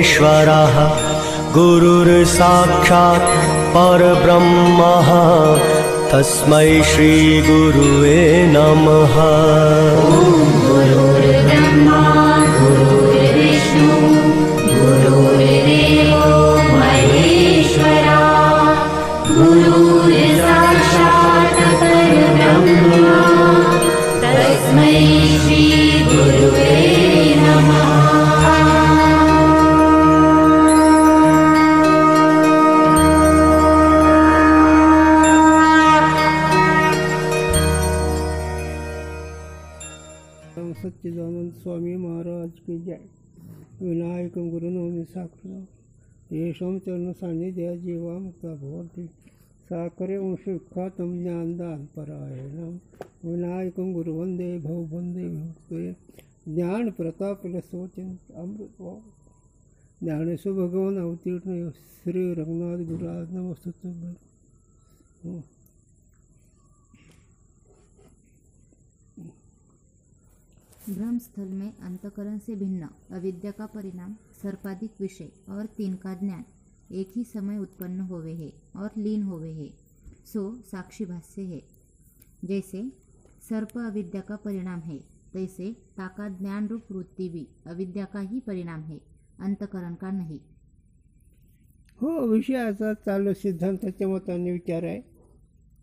परमेश्वरः गुरुर्साक्षात् परब्रह्मः तस्मै श्रीगुरुवे नमः। गुरुर्ब्रह्मा गुरुर्विष्णु गुरुर्देवो महेश्वरा गुरुर्साक्षात् परब्रह्मा तस्मै श्रीगुरुवे नमः। सच्चिदानंद स्वामी महाराज की जय। विनायकं गुरुनौमि साक्षात् येषां चरण सान्निध्या जीवा मुक्ता भवन्ति साकरे वंशविख्यातं ज्ञानदानपरायणं विनायकं गुरुवन्दे भववन्दे विमुक्ते ज्ञान प्रताप रसोचन अमृत ज्ञानेश्वर भगवान अवतीर्ण श्री रघुनाथ गुरुराज नमस्तुते। ब्रह्मस्थल में अंतकरण से भिन्न अविद्या का परिणाम सर्पाधिक विषय और तीन का ज्ञान एक ही समय उत्पन्न होवे है और लीन होवे है, सो साक्षी भाष्य है। जैसे सर्प अविद्या का परिणाम है, तैसे ताका ज्ञान रूप वृत्ति भी अविद्या का ही परिणाम है, अंतकरण का नहीं। हो, विषयाचा चालू सिद्धांताच्या मताने विचार आहे।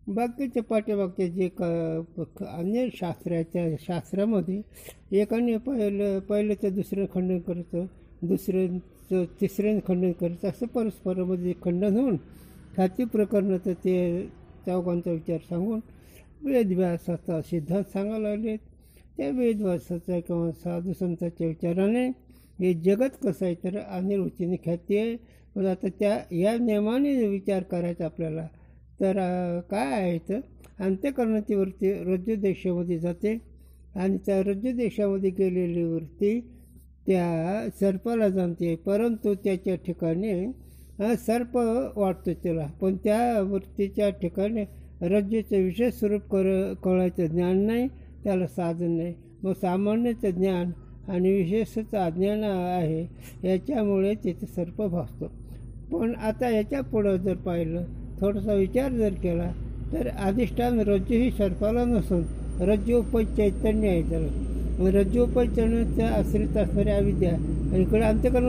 बाकीचे पाठ्यवाक्य जे अन्य शास्त्रामध्ये एकाने पहिल्याचं दुसरं खंडन करतं, दुसऱ्याचं तिसऱ्यानं खंडन करतं, असं परस्परामध्ये खंडन होऊन ख्याती प्रकरणाचं ते चौघांचा विचार सांगून वेदव्यासाचा सिद्धांत सांगायला लागले। त्या वेदव्यासाचा किंवा साधू संतांच्या विचाराने हे जगत कसं आहे तर अनिर्वचनीय ख्याती आहे। पण आता या नियमाने विचार करायचा आपल्याला तर काय आहे तर अंत्यकरणाची वृत्ती रज्जू देशामध्ये जाते आणि त्या रज्जू देशामध्ये गेलेली वृत्ती त्या सर्पाला जाणते, परंतु त्याच्या ठिकाणी सर्प वाटतो त्याला, पण त्या वृत्तीच्या ठिकाणी रज्जूचं विशेष स्वरूप कळायचं ज्ञान नाही, त्याला साधन नाही। मग सामान्यचं ज्ञान आणि विशेषचं अज्ञान आहे, याच्यामुळे तिथे सर्प भासतो। पण आता याच्या पुढं जर पाहिलं, थोडासा विचार जर केला तर अधिष्ठान रज्जू ही सर्पाला नसून रज्जोपय चैतन्य आहे। त्याला रज्जोपय चैतन्याच्या आश्रित असणारी अविद्या आणि इकडे अंत्यकरण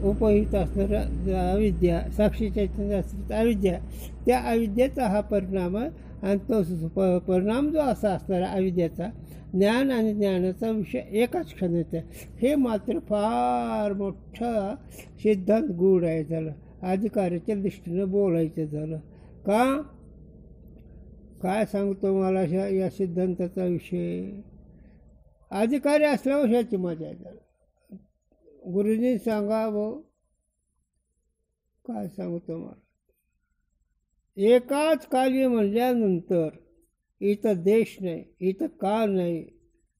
उपहित असणाऱ्या अविद्या, साक्षी चैतन्य आश्रित अविद्या, त्या अविद्येचा हा परिणाम आणि तो परिणाम जो असा असणारा अविद्याचा ज्ञान आणि ज्ञानाचा विषय एकाच क्षणाचा, हे मात्र फार मोठा सिद्धांत गूढ आहे। त्याला अधिकाराच्या दृष्टीनं बोलायचं झालं का काय सांगतो मला या सिद्धांताचा विषय। अधिकारी असल्यावर ह्याची मजा आहे। त्याला गुरुजी सांगावं काय सांगतो मला, एकाच काली म्हणल्यानंतर इथं देश नाही, इथं काळ नाही,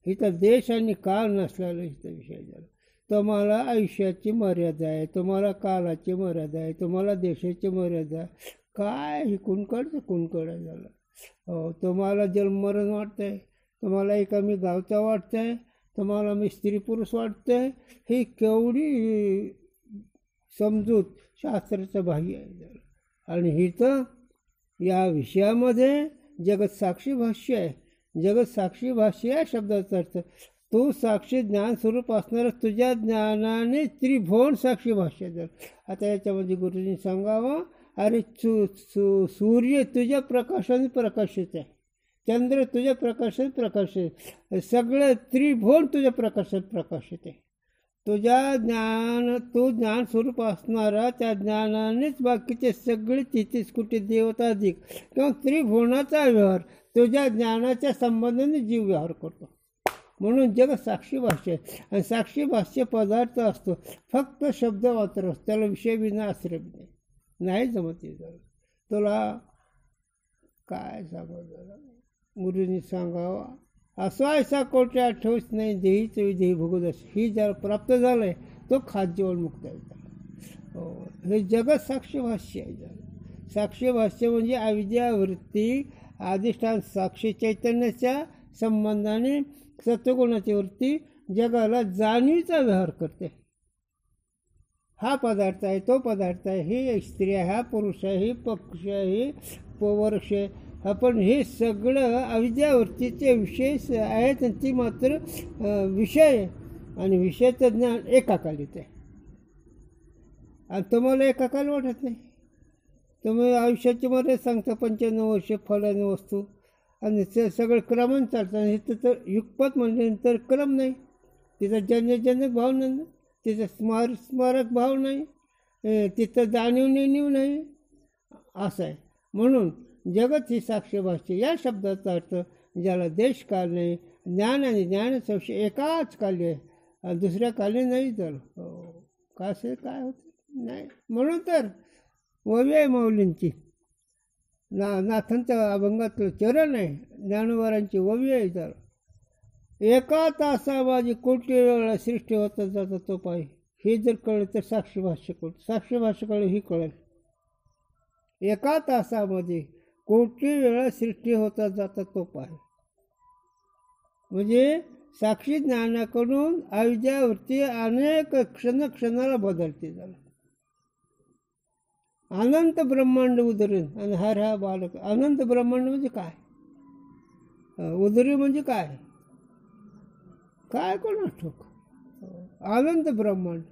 इथं देश आणि काळ नसलेला इथं विषय झाला। तुम्हाला आयुष्याची मर्यादा आहे, तुम्हाला कालाची मर्यादा आहे, तुम्हाला देशाची मर्यादा आहे, काय हे कुणकडचं कुणकड झालं। हो, तुम्हाला जन्ममरण वाटतं आहे, तुम्हाला एका मी गावचा वाटतं आहे, तुम्हाला मी स्त्री पुरुष वाटतं आहे, ही केवढी समजूत शास्त्राचं बाह्य आहे। आणि ही तर या विषयामध्ये जगत साक्षी भाष्य आहे। जगत साक्षी भाष्य या शब्दाचा अर्थ तू साक्षी ज्ञान स्वरूप असणारं तुझ्या ज्ञानाने त्रिभुवन साक्षी भाष्य झालं। आता याच्यामध्ये गुरुजींनी सांगावं, अरे सूर्य तुझ्या प्रकाशाने प्रकाशित आहे, चंद्र तुझ्या प्रकाशात प्रकाशित, सगळं त्रिभुवन तुझ्या प्रकाशात प्रकाशित आहे। तुझ्या तू ज्ञान स्वरूप असणारा त्या ज्ञानानेच बाकीचे सगळे 33 कोटी देवता अधिक किंवा त्रिभुवनाचा व्यवहार तुझ्या ज्ञानाच्या संबंधाने जीव व्यवहार करतो। म्हणून जग साक्षी भाष्य आहे आणि साक्षी भाष्य पदार्थ असतो, फक्त शब्द मात्र असतो, त्याला विषय बिना आश्रय नाही जमत। तुला काय सांगावं, गुरुजींनी सांगावा असं ऐसा कोटी आठवत नाही, देहीच विदेही भोगदस, ही ज्याला प्राप्त झालं आहे तो खाद्यवळ मुक्त आहे। हे जगत साक्षी भाष्य आहे। साक्षी भाष्य म्हणजे अविद्या वृत्ती अधिष्ठान साक्षी चैतन्याच्या संबंधाने सत्वगुणाची वृत्ती जगाला जाणीचा व्यवहार करते। हा पदार्थ आहे, तो पदार्थ आहे, ही स्त्री आहे, हा पुरुष आहे, ही पक्ष आहे, ही वर्ष आहे. आपण हे सगळं अविद्यावृत्तीचे विषय आहेत आणि ती मात्र विषय आणि विषयाचं ज्ञान एकाकालीत आहे. आणि तुम्हाला एकाकाल वाटत नाही. तुम्ही आयुष्याची मध्ये सांगता 95 वर्ष फलाने वस्तू आणि ते सगळं क्रमाने चालतं. आणि इथं तर युगपत म्हटल्यानंतर क्रम नाही, तिथं जन्यजनक भाव नाही, तिथं स्मारक भाव नाही, तिथं जाणीव नेणीव नाही, असं आहे. म्हणून जगत ही साक्ष्यभाष्य या शब्दाचा अर्थ ज्याला देशकाल नाही, ज्ञान आणि ज्ञानाचा विषय एकाच काली आहे आणि दुसऱ्या काली नाही. तर कसं काय होतं नाही. म्हणून तर ओवी आहे माऊलींची, नाथांच्या अभंगातलं चरण आहे, ज्ञानोबारांची ओवी आहे. तर एका तासा माझी कोटी वेळा सृष्टी होता जाता तो पाहिजे. हे जर कळलं तर साक्षीभाष्य कळतं. साक्षीभाष्य कळलं ही कळेल. एका तासामध्ये कोटी वेळा सृष्टी होता जाता तो पाहिजे. म्हणजे साक्षी ज्ञानाकडून अविद्यावृत्ती अनेक क्षणाला बदलते. झालं अनंत ब्रह्मांड उदरीन आणि हर हा बालक. अनंत ब्रह्मांड म्हणजे काय, उदरी म्हणजे काय, काय कोण ठोक. अनंत ब्रह्मांड,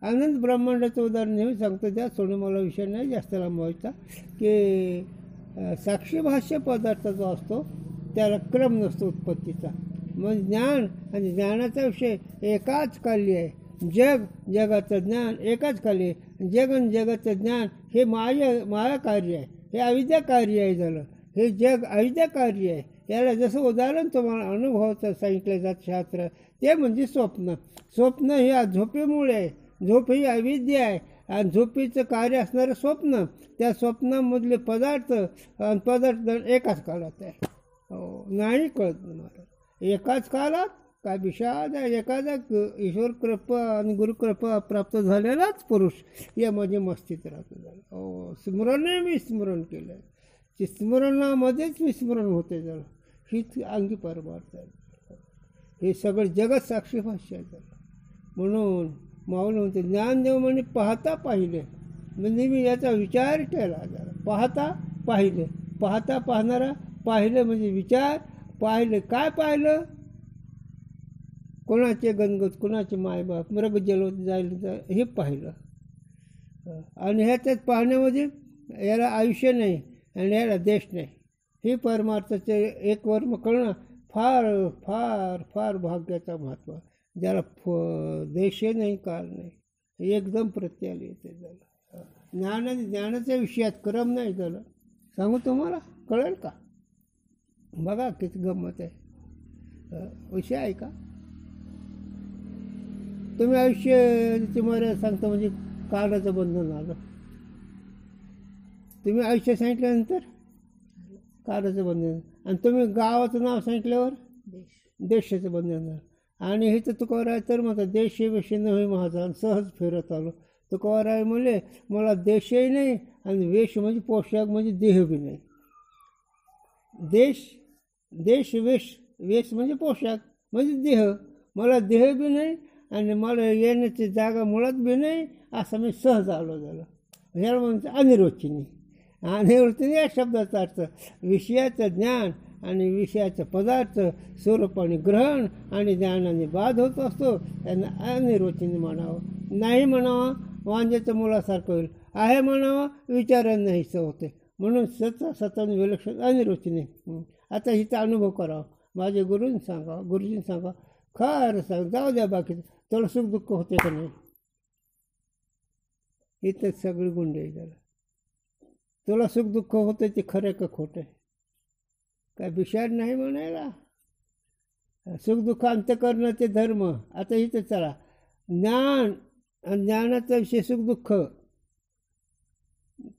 अनंत ब्रह्मांडाचं उदाहरण नेहमी सांगतो. त्या सोडून मला विषय नाही जास्त लांबवायचा. की साक्षीभाष्य पदार्थ जो असतो त्याला क्रम नसतो उत्पत्तीचा. मग ज्ञान आणि ज्ञानाचा विषय एकाच काली आहे. जगाचं ज्ञान एकाच काली आहे. जग आणि जगाचं ज्ञान हे माया कार्य आहे, हे अविद्या कार्य आहे. झालं हे जग अविद्या कार्य आहे. याला जसं उदाहरण तुम्हाला अनुभवाचं सांगितलं जातं शास्त्र, ते म्हणजे स्वप्न. स्वप्न हे झोपेमुळे आहे. झोप ही अविद्या आहे आणि झोपेचं कार्य असणारं स्वप्न. त्या स्वप्नामधले पदार्थ आणि पदार्थ एकाच काळात आहे. नाही कळत मला एकाच काळात काय विषाद आहे. एखादा ईश्वर कृपा आणि गुरुकृपा प्राप्त झालेलाच पुरुष यामध्ये मस्तीत राहतो. झालं स्मरणही मी स्मरण केलं, ते स्मरणामध्येच विस्मरण होते. झालं हीच अंगी परमार्थ आहे. हे सगळं जगत साक्षीभाष्य आहे. म्हणून माऊली म्हणते ज्ञानदेव म्हणजे पाहता पाहिले. म्हणजे मी याचा विचार केला. पाहता पाहिले, पाहता पाहणारा, पाहिलं म्हणजे विचार. पाहिलं काय पाहिलं, कोणाचे गणगत, कोणाचे मायबाप, मृग जलवत जायला हे पाहिलं. आणि ह्याच्यात पाहण्यामध्ये याला आयुष्य नाही आणि याला देश नाही. हे परमार्थाचे एक वर्म कळणं फार फार फार भाग्याचा महत्त्व. ज्याला देशही नाही, काल नाही, एकदम प्रत्याला येते. झालं ज्ञान आणि ज्ञानाच्या विषयात क्रम नाही. झालं सांगू तुम्हाला, कळेल का? बघा किती गंमत आहे. विषय आहे का? तुम्ही आयुष्याची मर्यादा सांगता म्हणजे काळाचं बंधन आलं. तुम्ही आयुष्य सांगितल्यानंतर काळाचं बंधन, आणि तुम्ही गावाचं नाव सांगितल्यावर देशाचं बंधन झालं. आणि हे तर तुकोबाराय तर म्हणतात देश हे विषय नव्हे माझा, सहज फिरत आलो. तुकोबाराय म्हणले मला देशही नाही आणि वेश म्हणजे पोशाख म्हणजे देह बी नाही. देश वेश म्हणजे पोशाख म्हणजे देह. मला देह बी नाही आणि मला येण्याची जागा मुळात बी नाही. असं मी सहज आलो. झालं ह्याला म्हणते अनिर्वचनी. अनिर्वचनी या शब्दाचा अर्थ विषयाचं ज्ञान आणि विषयाचं पदार्थ स्वरूपाने ग्रहण आणि ज्ञानाने बाध होत असतो. त्यांना अनिर्वचनी म्हणावं. नाही म्हणावं वांज्याचं मुलासारखं होईल. आहे म्हणावं विचारांना नाहीसं होते. म्हणून सताने विलक्षण अनिर्वचनी. आता हिचा अनुभव करावा. माझे गुरुजींनी सांगा, खरं सांग, जाऊ द्या बाकीचं. थोडं सुख दुःख होते का नाही, इथं सगळी गुंडे झालं. तुला सुख दुःख होतं ते खरं का खोटं आहे? काय विचार नाही म्हणायला. सुख दुःख अंतःकरण ते धर्म. आता इथं चला ज्ञान आणि ज्ञानाचा विषय सुख दुःख,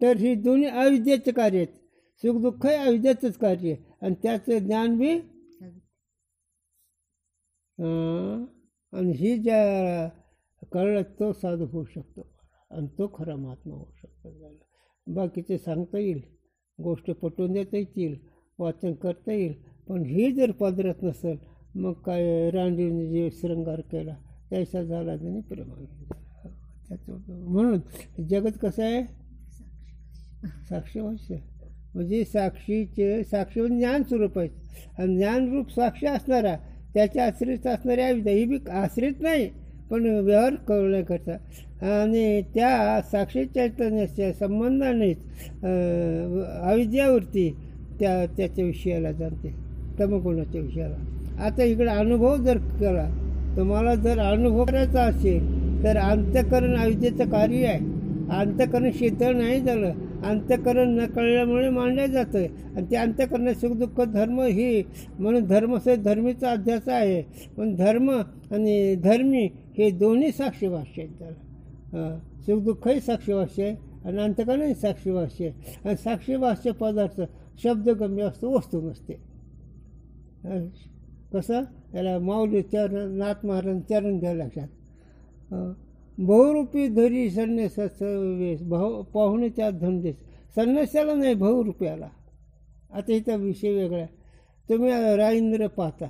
तर ही दोन्ही अविद्याचं कार्य आहेत. सुख दुःख हे अविद्याचंच कार्य आहे आणि त्याचं ज्ञान बी. आणि ही ज्या कळलं तो साधू होऊ शकतो आणि तो खरा महात्मा होऊ शकतो. बाकीचे सांगता येईल, गोष्ट पटवून देता येतील, वाचन करता येईल, पण ही जर पदरत नसेल मग काय रांडीने जे शृंगार केला त्याचा झाला त्याने प्रेमाने. म्हणून जगत कसं आहे, साक्षीभाष्य म्हणजे साक्षी म्हणजे ज्ञानस्वरूप आहे. आणि ज्ञानरूप साक्षी असणारा, त्याच्या आश्रित असणारी अविद्या, ही बी आश्रित नाही पण व्यवहार कळण्याकरता, आणि त्या साक्षी चैतन्याच्या संबंधानेच अविद्यावरती त्याच्या विषयाला जाणते, तमगुणाच्या विषयाला. आता इकडे अनुभव जर केला, तुम्हाला जर अनुभव करायचा असेल तर अंतःकरण अविद्येचं कार्य आहे. अंतःकरण शीतळ नाही झालं, अंतःकरण न कळल्यामुळे मांडलं जातं. आणि ते अंतःकरण सुखदुःख धर्म ही, म्हणून धर्मीचा अध्यास आहे. पण धर्म आणि धर्मी हे दोन्ही साक्षीभाष्य आहेत. त्याला सुखदुःखही साक्षीभाष्य आहे आणि अंतःकरणही साक्षीभाष्य आहे. आणि साक्षीभाष्य पदार्थ शब्दगम्य असतो, वस्तू नसते. कसं याला माऊली चरण, नाथ महाराज चरण द्या लक्षात. बहुरूपी धरी संन्यासाचा वेश, पाहुणेच्या धनदेश. संन्यासाला नाही, बहुरूपयाला. आता इथं विषय वेगळा आहे. तुम्ही राईंद्र पाहता,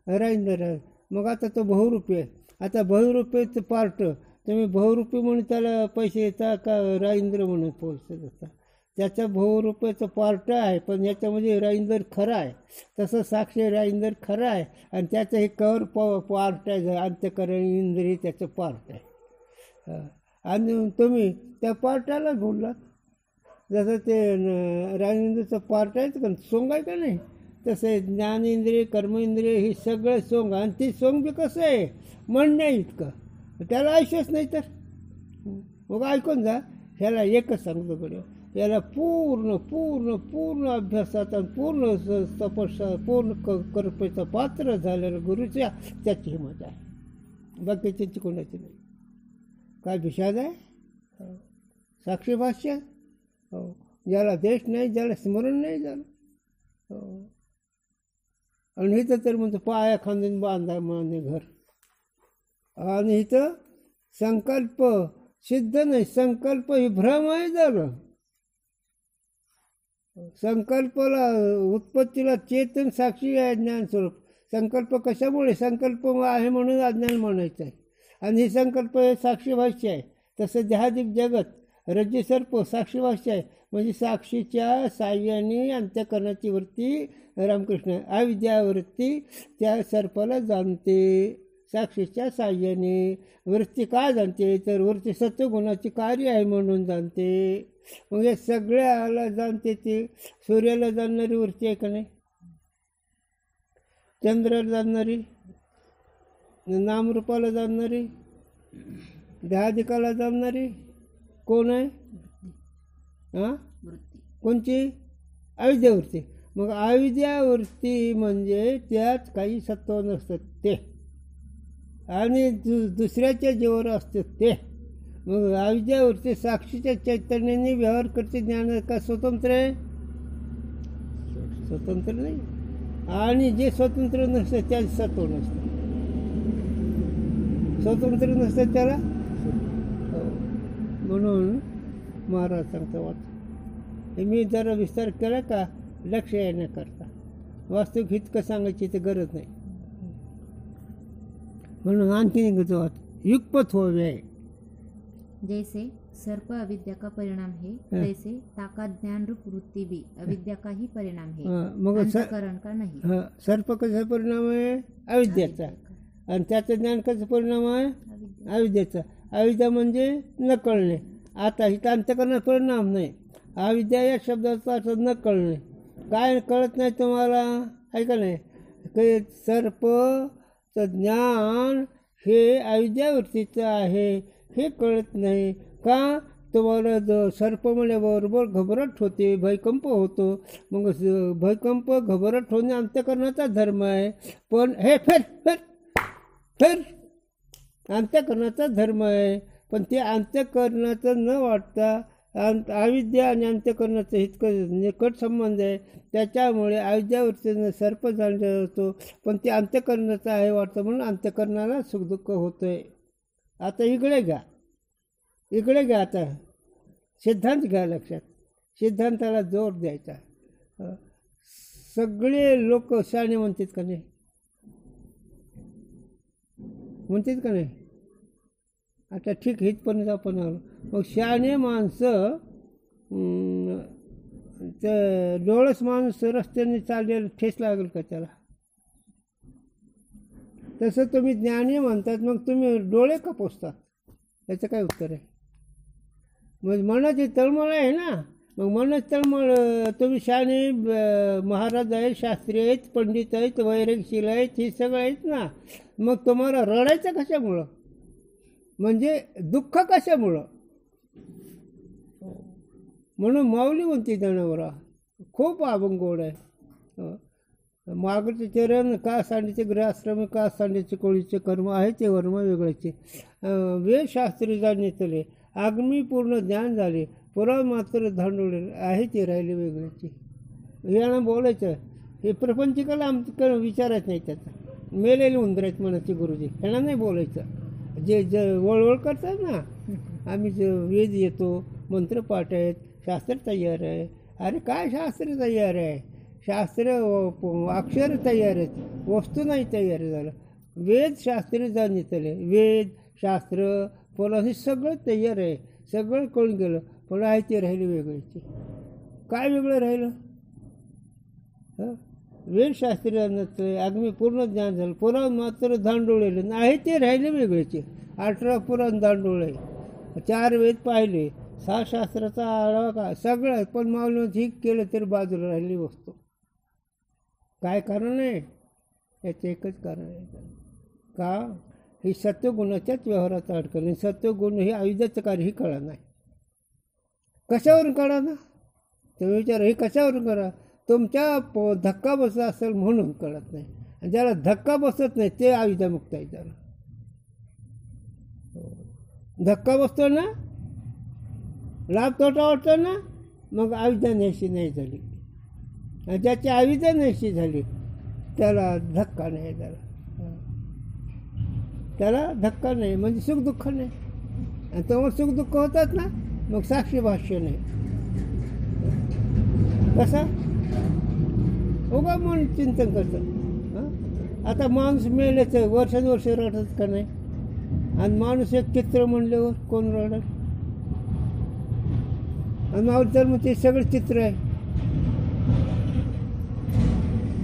राईंद्र, मग आता तो बहुरूपी आहे. आता बहुरूपीचं पार्ट तुम्ही बहुरूपी म्हणून त्याला पैसे देता का राईंद्र म्हणून पैसे देता? त्याचा बहुरूपयाचं पार्ट आहे, पण याच्यामध्ये राईंदर खरा आहे. तसं साक्षी राईंदर खरा आहे आणि त्याचं हे कवर पार्ट आहे. अंतःकरण इंद्रिय त्याचं पार्ट आहे. आणि तुम्ही त्या पार्टाला बोललात, जसं ते राईंद्रचं पार्ट आहे का, सोंग आहे का नाही, तसं ज्ञानेंद्रिय कर्मेंद्रिय हे सगळं सोंग. आणि ते सोंग बी कसं आहे, म्हणण्या इतकं, त्याला आयुष्यच नाही. तर मग ऐकून जा, ह्याला एकच सांगतो कडे, याला पूर्ण पूर्ण पूर्ण अभ्यासात आणि पूर्ण तपस्या पूर्ण कृपेचं पात्र झालेलं गुरुच्या, त्याची हिंमत आहे. बाकी त्याची कोणाची नाही. काय विषाद आहे, साक्षीभाष्य. हो, ज्याला देश नाही, ज्याला स्मरण नाही झालं. हो, आणि इथं तर म्हणतो पाया खांदून बांधा माने घर. आणि इथं संकल्प सिद्ध नाही, संकल्प ही भ्रम आहे झालं. संकल्पाला उत्पत्तीला चेतन साक्षी आहे ज्ञानस्वरूप. संकल्प कशामुळे, संकल्प आहे म्हणून अज्ञान म्हणायचं आहे. आणि हे संकल्प हे साक्षीभाष्य आहे. तसं जहादीप जगत रज्जू सर्प साक्षीभाष्य आहे. म्हणजे साक्षीच्या साह्याने अंतःकरणाची वृत्ती रामकृष्ण अविद्यावृत्ती त्या सर्पाला जाणते. साक्षीच्या साह्याने वृत्ती का जाणते, तर वृत्ती सत्वगुणाची कार्य आहे म्हणून जाणते. मग हे सगळ्याला जाणते. ते सूर्याला जाणणारी वृत्ती आहे का नाही, चंद्राला जाणणारी, नामरूपाला जाणणारी, देहाधिकाला जाणणारी कोण आहे, कोणची, अविद्यावृत्ती. मग अविद्यावृत्ती म्हणजे त्यात काही सत्व नसतं ते, आणि दुसऱ्याच्या जीवावर असतं ते. मग अविद्यावृत्ती साक्षीच्या चैतन्याने व्यवहार करते. ज्ञान का स्वतंत्र आहे, स्वतंत्र नाही. आणि जे स्वतंत्र नसतं त्यात सत्व नसतं, स्वतंत्र नसतं त्याला. म्हणून महाराज सांगता वाच, मी जरा विस्तार केला का लक्ष येण्याकरता, वास्तविक इतकं सांगायची तर गरज नाही. म्हणून आणखी वाच, युगपत होवे. जैसे सर्प अविद्या का परिणाम है, तैसे ताका ज्ञान रूप वृत्ति भी अविद्या का ही परिणाम है, मग अंतःकरण का नहीं. सर्प कसा परिणाम आहे, अविद्याचा. आणि त्याचं ज्ञान कसं परिणाम आहे, अविद्याचा. अविद्या म्हणजे न कळणे. आता इथं अंतःकरणाचा परिणाम नाही. अविद्या या शब्दाचा अर्थ न कळणे. काय कळत नाही तुम्हाला, ऐका नाही, काही सर्पचं ज्ञान हे अविद्यावृत्तीचं आहे हे कळत नाही का. तुम्हाला सर्प म्हणल्याबरोबर घबराट होते, भयकंप होतो. मग भयकंप घबराट होणे अंतःकरणाचा धर्म आहे. पण हे फेर अंतःकरणाचा धर्म आहे. पण ते अंतःकरणाचं न वाटता अविद्या आणि अंतःकरणाचं इतकं निकट संबंध आहे. त्याच्यामुळे अविद्यावृत्तीनं सर्प जाणला जातो, पण ते अंतःकरणाचं आहे वाटतं म्हणून अंतःकरणाला सुखदुःख होतं आहे. आता इकडे घ्या आता सिद्धांत घ्या लक्षात. सिद्धांताला जोर द्यायचा. सगळे लोक शाणे म्हणतात का नाही, म्हणतात का नाही, आता ठीक इथपर्यंत आपण आलो. मग शहाणे माणसं तर डोळस माणूस रस्त्याने चाललेलं ठेस लागेल का त्याला? तसं तुम्ही ज्ञानी म्हणतात, मग तुम्ही डोळे का पोचतात? याचं काय उत्तर आहे? मग मनाची तळमळ आहे ना. मग मनाची तळमळ, तुम्ही शहाणे महाराज आहेत, शास्त्री आहेत, पंडित आहेत, वैरागशील आहेत, हे सगळं आहेत ना. मग तुम्हाला रडायचं कशामुळं? म्हणजे दुःख कशामुळं? म्हणून माऊली म्हणते जनावरा खूप अभंगोड आहे. मागचे चरण का सांडीचे ग्रहाश्रम का सांडीचे कोळीचे कर्म आहे ते वर्म वेगळ्याचे. वेदशास्त्री जाणीतले आगमी पूर्ण ज्ञान झाले, पुरा मात्र धांडोळे आहे ते राहिले वेगळ्याचे. यानं बोलायचं. हे प्रपंचिकाला आमचं विचारायचं नाही. त्याचा मेलेले उंदरायत म्हणायचे गुरुजी, ह्याला नाही बोलायचं. जे वळवळ करतात ना, आम्ही वेद येतो, मंत्रपाठ आहेत, शास्त्र तयार आहे. अरे काय शास्त्र तयार आहे? शास्त्र अक्षर तयार आहेत, वस्तू नाही तयार झालं. वेद शास्त्र जाणीतले, वेद शास्त्र पुन्हा हे सगळं तयार आहे, सगळं कळून गेलं. पण आहे ते राहिले वेगळेचे. काय वेगळं राहिलं? वेदशास्त्री आगमी पूर्ण ज्ञान झालं, पुराण मात्र दांडोळेले आहे ते राहिले वेगळेचे. 18 पुराण दांडोळे, 4 वेद पाहिले, 6 शास्त्राचा आढावा का सगळं. पण माऊलीनं ठीक केलं तरी बाजूला राहिली वस्तू. काय कारण आहे? याचं एकच कारण आहे का ही सत्वगुणाच्याच व्यवहारात अडकलं. सत्वगुण हे आयुधाचं कार्यही कळा नाही. कशावरून कळा ना? तुम्ही विचार, हे कशावरून करा? तुमच्या धक्का बसत असेल म्हणून कळत नाही. आणि ज्याला धक्का बसत नाही ते आयुधामुक्त आहे. त्याला धक्का बसतो ना, लाभ तोटा वाटतो ना, मग आयुधा नाहीशी नाही झाली. आणि ज्याची आयुधा नाहीशी झाली त्याला धक्का नाही. त्याला धक्का नाही म्हणजे सुख दुःख नाही. आणि तेव्हा सुख दुःख होतात ना, मग साक्षी भाष्य नाही. कसा उगा मन चिंतन करतं. आता माणूस मेल्याचं वर्षानुवर्ष रडत का नाही? आणि माणूस एक चित्र म्हणल्यावर कोण रडत? आणि माऊली तर मग ते सगळं चित्र आहे.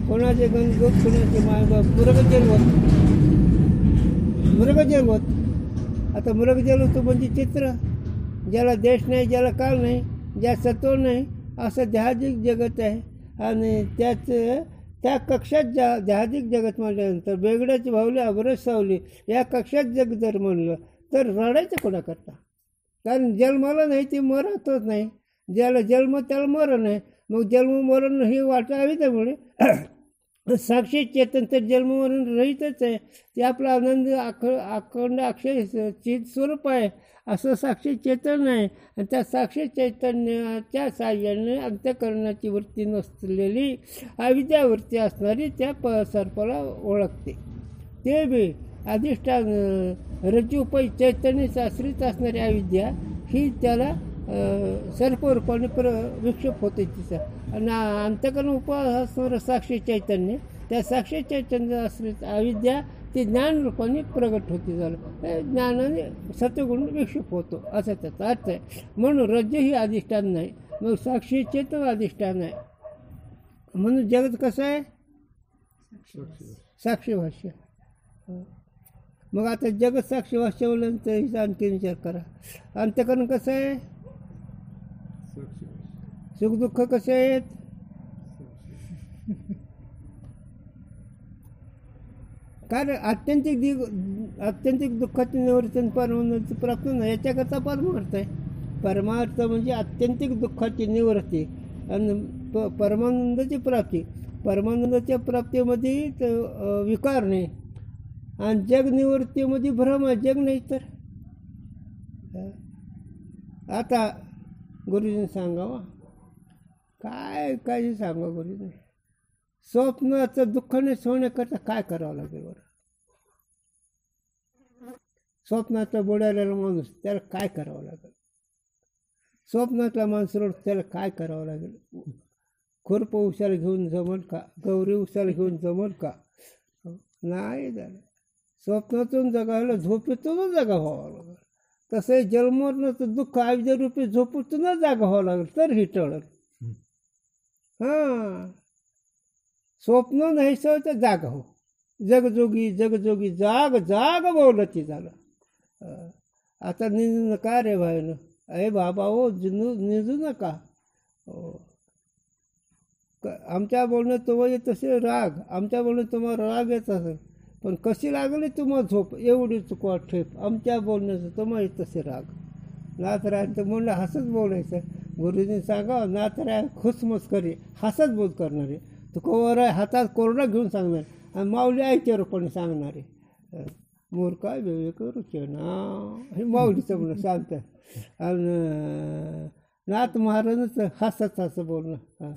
कोणाचे गणगोत, कोणाचे मायबाप, मृगजल होत. आता मृगजल होतं म्हणजे चित्र. ज्याला देश नाही, ज्याला काळ नाही, ज्या सत्व नाही, असं ध्यादिक जगत आहे. आणि त्या कक्षात ध्यादिक जगत म्हटल्यानंतर वेगळ्याची भावली अबरच सावली या कक्षात जग जर म्हणलं तर रडायचं कोणाकरता? कारण जन्माला नाही ते मरतच नाही. ज्याला जन्म त्याला मरण आहे. मग जन्म मरण ही वाट हवी. त्यामुळे साक्षी चेतन तर जन्म मरण रहितच आहे. ते आपला आनंद अखंड अक्षय चित स्वरूप आहे. असं साक्षी चेतन आहे. आणि त्या साक्षी चैतन्याच्या साह्याने अंतःकरणाची वृत्ती नसलेली अविद्यावृत्ती असणारी त्या सर्पाला ओळखते. ते बी अधिष्ठान रज्जुपै चैतन्यास आश्रित असणारी अविद्या ही त्याला सर्परूपाने विक्षेप होते तिचा. आणि अंतःकरण उपास असणारं साक्षी चैतन्य, त्या साक्षी चैतन्य आश्रित अविद्या ती ज्ञानरूपाने प्रगट होते. झालं ज्ञानाने सत्वगुण विक्षेप होतो असा त्याचा अर्थ आहे. म्हणून रज्जू ही अधिष्ठान नाही, मग साक्षी चेतन अधिष्ठान आहे. म्हणून जगत कसं आहे? साक्षी भाष्य. मग आता जगत साक्षी भाष्य बोलल्यानंतर हिचा आणखी विचार करा. अंतःकरण कसं आहे? सुखदुःख कसे आहेत? कारण आत्यंतिक दुःखाचे निवर्तन परमानंदाची प्राप्त नाही. याच्याकरता परमार्थ आहे. परमार्थ म्हणजे आत्यंतिक दुःखाची निवृत्ती आणि परमानंदाची प्राप्ती. परमानंदाच्या प्राप्तीमध्ये विकार नाही आणि जग निवृत्तीमध्ये भ्रम आहे. जग नाही तर आता गुरुजीने सांगावं काय सांगा गुरुजीने. स्वप्नाचं दुःख नाही सोडण्याकरता काय करावं लागेल बरं? स्वप्नातला बुडालेला माणूस त्याला काय करावं लागेल? स्वप्नातला माणूस रोड त्याला काय करावं लागेल? खुरप उशाला घेऊन जमल का? गौरी उशाला घेऊन जमल का? नाही झालं. स्वप्नातून जगायला झोपेतूनच जगा व्हावं लागेल. तसं जन्मरणाचं दुःख आयुष्यरूपी झोपूतून जागा व्हावं लागेल तर ही टळल. हां, स्वप्न नाही सो तर जाग हो. जगजोगी जगजोगी जाग जाग बोलती झालं. आता निजू नका रे भाईनं, अरे बाबा हो निजू नका. हो, आमच्या बोलण्यात तुम्हाला तसे राग, आमच्या बोलण्यात तुम्हाला राग येत असेल, पण कशी लागली तुम्हाला झोप एवढी चुकवा ठेप. आमच्या बोलण्याचं तुम्हाला तसे राग. नाथरायांचं म्हणलं हसत बोलायचं. गुरुजींनी सांगावं नाथराय खुसमस करे, हसत बोध करणारे. तुकोवर हातात कोरडा घेऊन सांगणार आणि माऊली आईच्या रूपाने सांगणारे. मूर्खा विवेक रुचना हे माऊलीचं म्हणणं शांत. आणि नाथ महाराजांचं हसत हसं बोलणं. हां,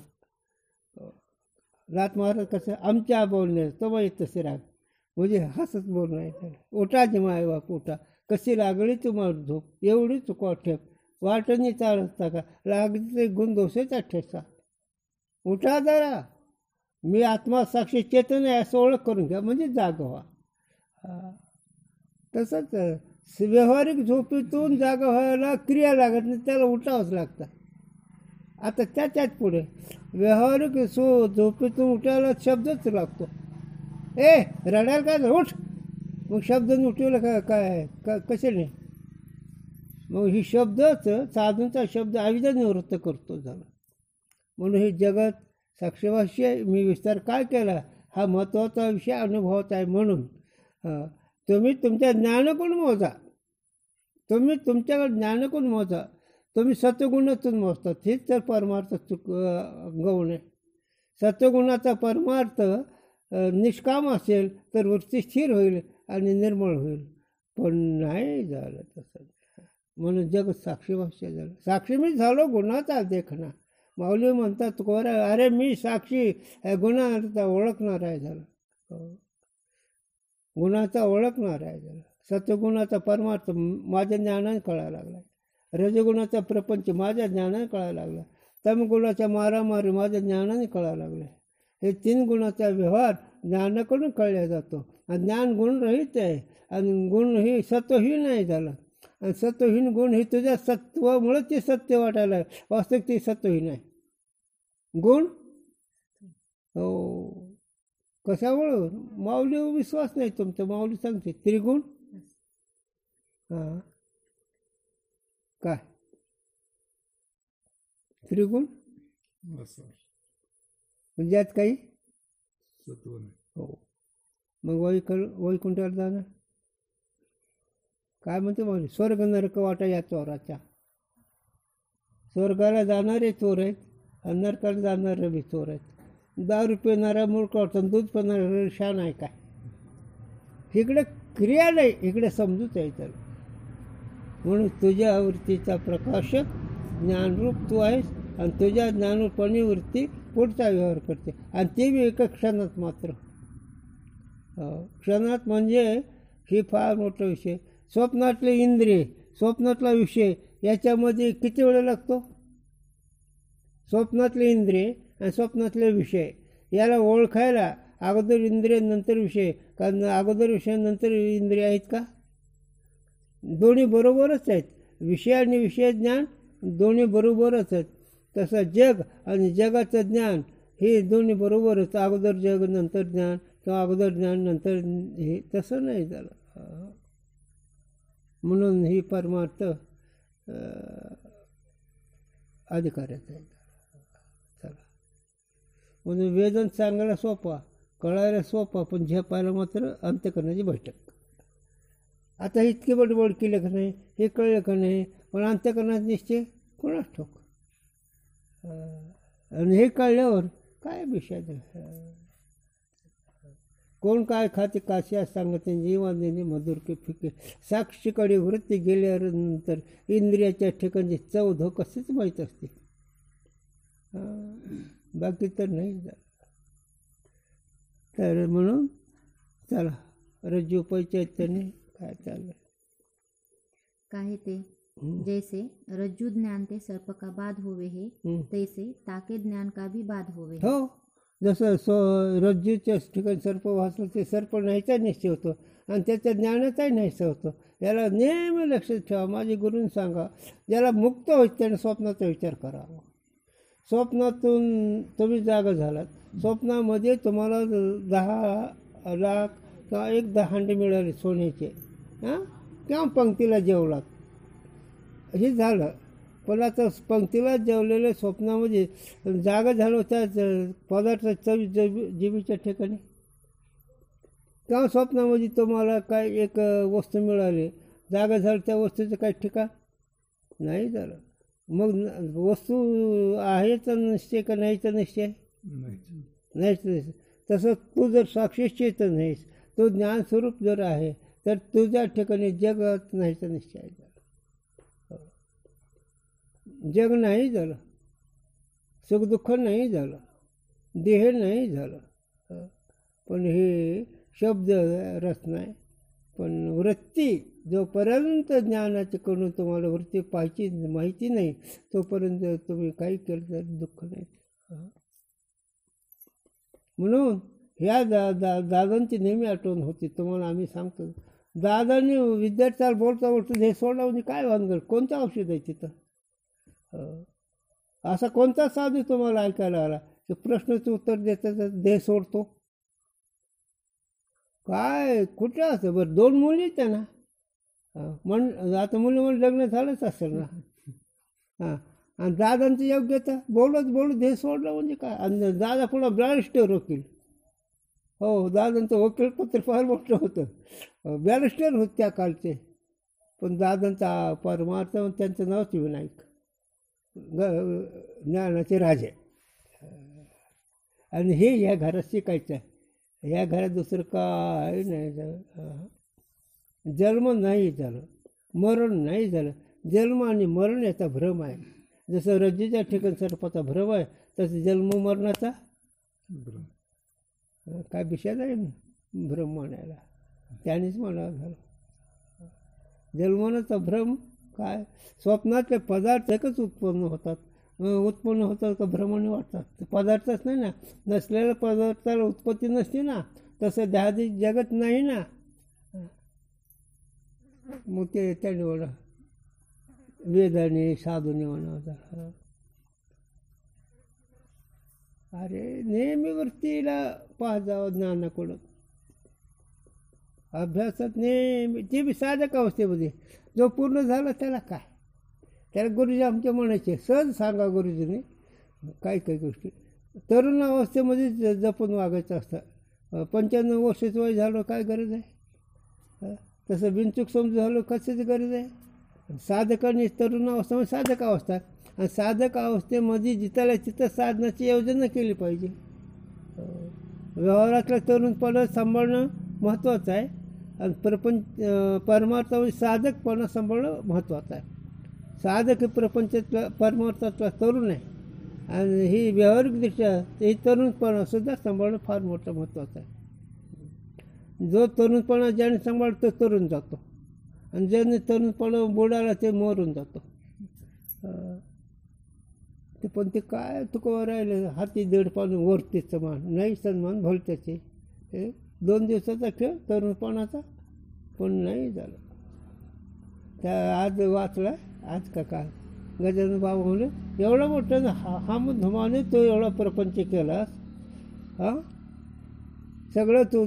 नाथ महाराज कसं आमच्या बोलण्यात तुम्हाला तसे राग म्हणजे हसत बोलणं आहे. उठा जेव्हा बाप उठा, कशी लागली तुम्हाला झोप एवढी चुकवा ठेप. वाटणी चालता का लागते गुण दोषेचा ठेसा. उठा जरा, मी आत्मा साक्षी चेतन आहे असं ओळख करून घ्या म्हणजे जाग व्हा. तसंच व्यावहारिक झोपेतून जागा व्हायला क्रिया लागत नाही, त्याला उठावंच लागतं. आता त्याच्यात पुढे व्यावहारिक झोपेतून उठायला शब्दच लागतो. ए रडायला काय उठ, मग शब्द उठवलं काय कसे नाही. मग ही शब्दच साधूंचा शब्द अविद्या निवृत्त करतो झाला. म्हणून हे जगत साक्षीभाष्य मी विस्तार काय केला हा महत्त्वाचा विषय अनुभवत आहे. म्हणून तुम्ही तुमच्या ज्ञानाकडून मोजा, तुम्ही तुमच्याकडे ज्ञानाकडून मोजा. तुम्ही सत्वगुणातून मोजतात, हेच तर परमार्थ गौण आहे. सत्वगुणाचा परमार्थ निष्काम असेल तर वृत्ती स्थिर होईल आणि निर्मळ होईल. पण नाही झालं तसं. म्हणून जगत साक्षीभाष्य झालं. साक्षी मी झालो गुणाचा देखणा. माऊली म्हणतात तुकोरा अरे मी साक्षी गुणाचा ओळखणार आहे झालं. गुणाचा ओळखणार आहे झालं. सत्वगुणाचा परमार्थ माझ्या ज्ञानाने कळायला लागला. रजगुणाचा प्रपंच माझ्या ज्ञानाने कळायला लागला. तमगुणाच्या मारामारी माझ्या ज्ञानाने कळायला लागला. हे 3 गुणाचा व्यवहार ज्ञानाकडून कळला जातो. आणि ज्ञान गुणरहित आहे आणि गुण हे सत्वहीन नाही झालं. आणि सत्वहीन गुण हे तुझ्या सत्वामुळे ते सत्य वाटायला वास्तविक ते सत्वहीन आहे. गुण हो कशामुळं माऊली विश्वास नाही तुमचा. माऊली सांगते त्रिगुण. हां काय त्रिगुण म्हणजे यात काही हो. मग वैकुंठाला जाणार काय म्हणते माऊली स्वर्ग नरक वाटा या चोराच्या. स्वर्गाला जाणारे चोर आहेत आणि नरकाला जाणारे बी चोर आहेत. दारू पिणारा मूर्ख वाटतो, दूध पिणारा शान आहे काय. इकडे क्रिया नाही, इकडे समजूच आहे त्याला. म्हणून तुझ्या वृत्तीचा प्रकाशक ज्ञानरूप तू आहेस आणि तुझ्या ज्ञानरूपाने वृत्ती पुढचा व्यवहार करते आणि ते बी एका क्षणात मात्र. क्षणात म्हणजे ही फार मोठा विषय. स्वप्नातले इंद्रिय, स्वप्नातला विषय याच्यामध्ये किती वेळ लागतो. स्वप्नातले इंद्रिय आणि स्वप्नातले विषय याला ओळखायला अगोदर इंद्रिय नंतर विषय. कारण अगोदर विषय नंतर इंद्रिय आहेत का. दोन्ही बरोबरच आहेत. विषय आणि विषय ज्ञान दोन्ही बरोबरच आहेत. तसं जग आणि जगाचं ज्ञान हे दोन्ही बरोबरच. अगोदर जग नंतर ज्ञान किंवा अगोदर ज्ञान नंतर हे तसं नाही झालं. म्हणून ही परमार्थ अधिकाराचा आहे. चला म्हणून वेदन सांगायला सोपा, कळायला सोपा, पण झेपायला मात्र अंतःकरणाची बैठक. आता इतकी बडबड केलं का नाही, हे कळलं का नाही, पण अंतःकरणाचा निश्चय कोणाच ठाऊक. आणि हे कळल्यावर काय विषय कोण काय खाते काश्या सांगते जीवाने मधुर के फिके. साक्षीकडे वृत्ती गेल्यानंतर इंद्रियाच्या ठिकाणची चव कशीच माहीत असते. बाकी तर नाही झालं. तर म्हणून चला रज्जू पैचैतन्य काय चाललं काहे ते जैसे रज्जू ज्ञान ते सर्प का बाद होवे है तैसे ताके ज्ञान का भी बाद होवे. हो जसं रज्जूच्या ठिकाणी सर्प वाचलं ते सर्प नाहीचा निश्चय होतो आणि त्याच्या ज्ञानाचाही नाहीसा होतो. याला नेहमी लक्षात ठेवा. माझे गुरूंनी सांगा, ज्याला मुक्त होत त्याने स्वप्नाचा विचार करावा. स्वप्नातून तुम्ही जागा झालात, स्वप्नामध्ये तुम्हाला 10 लाख किंवा 1 हांडे मिळाले सोन्याचे, किंवा पंक्तीला जेवलात, हे झालं. पण आता पंक्तीला जेवलेल्या स्वप्नामध्ये जागा झालं त्या पदार्थ 24 जीबीच्या ठिकाणी, किंवा स्वप्नामध्ये तुम्हाला काय एक वस्तू मिळाली, जागा झालं त्या वस्तूचं काही ठिकाण नाही झालं. मग वस्तू आहेचा निश्चय का नाहीचा निश्चय? नाहीच निश्चय. तसं तू जर साक्षी चेतन नाहीस, तो ज्ञानस्वरूप जर आहे, तर तुझ्या ठिकाणी जगात नाहीचा निश्चय झाला. जग नाही झालं, सुखदुःख नाही झालं, देह नाही झालं. पण हे शब्द रस नाही. पण वृत्ती जोपर्यंत ज्ञानाचे करून तुम्हाला वृत्ती पाहिजे माहिती नाही, तोपर्यंत तुम्ही काही केलं तर दुःख नाही. म्हणून ह्या दादांची नेहमी आठवण होती. तुम्हाला आम्ही सांगतो, दादांनी विद्यार्थ्याला बोलता बोलतो हे सोडला म्हणजे काय भानगड, कोणतं औषध आहे तिथं? असा कोणता साधू तुम्हाला ऐकायला आला की प्रश्नाचं उत्तर देतात देह सोडतो? काय कुठे असं? बरं 2 मुली त्यांना आता मुली लग्न झालंच असेल ना. आणि दादांची योग्यता बोलत देह सोडला म्हणजे काय? आणि दादा पुन्हा बॅरिस्टर वकील. हो, दादांचं वकीलपत्र फार मोठं होतं, बॅरिस्टर होत त्या कालचे. पण दादांचा परमार्थ त्यांचं नावच विनायक, ज्ञानाचे राजे. आणि हे या घरात शिकायचं आहे. या घरात दुसरं काय नाही झालं. जन्म नाही झालं, मरण नाही झालं. जन्म आणि मरण याचा भ्रम आहे. जसं रज्जूच्या ठिकाणी सर्पाचा भ्रम आहे, तसं जन्म मरणाचा काय विषय नाही भ्रम म्हणायला. त्यानेच म्हणावं झालं. जन्माचा भ्रम काय? स्वप्नातले पदार्थ एकच उत्पन्न होतात का भ्रमाने वाटतात? पदार्थच नाही ना. नसलेल्या पदार्थाला उत्पत्ती नसते ना, तसं देहादी जगत नाही ना. मग ते त्याने म्हणा वेदाने साधूने म्हणावं. अरे नेहमी वृत्तीला पाहत जावं ज्ञानाकडं. अभ्यासात नेहमी ते बी साधक अवस्थेमध्ये जो पूर्ण झाला त्याला काय? त्याला गुरुजी आमच्या म्हणायचे, सहज सांगा गुरुजीने काही काही गोष्टी. तरुण अवस्थेमध्ये जपून वागायचं असतं. 95 वर्षाचं वय झालं काय गरज आहे? तसं बिनचूक समजून झालं कशाची गरज आहे? साधकाने तरुण अवस्थेमध्ये साधक अवस्था, आणि साधक अवस्थेमध्ये जिथल्या तिथं साधनाची योजना केली पाहिजे. व्यवहारातल्या तरुणपणा सांभाळणं महत्त्वाचं आहे, आणि परमार्थामध्ये साधकपणा सांभाळणं महत्त्वाचं आहे. साधक हे प्रपंचातला परमार्थातला तरुण आहे, आणि ही व्यावहारिकदृष्ट्या ही तरुणपणासुद्धा सांभाळणं फार मोठं महत्त्वाचं आहे. जो तरुणपणा ज्याने सांभाळतो तो तरुण जातो, आणि ज्याने तरुणपणा बुडाला ते मरून जातो. ते पण ते काय तुका राहिलं, हाती दीड पाणी वरतीचं मान नाही सन्मान भलत्याचे. 2 दिवसाचा खेळ तरुणपणाचा, पण नाही झालं. त्या आज वाचला आज का काल गजानन बाबा म्हणले, एवढा मोठा हम धुमाने तो एवढा प्रपंच केलास, सगळं तू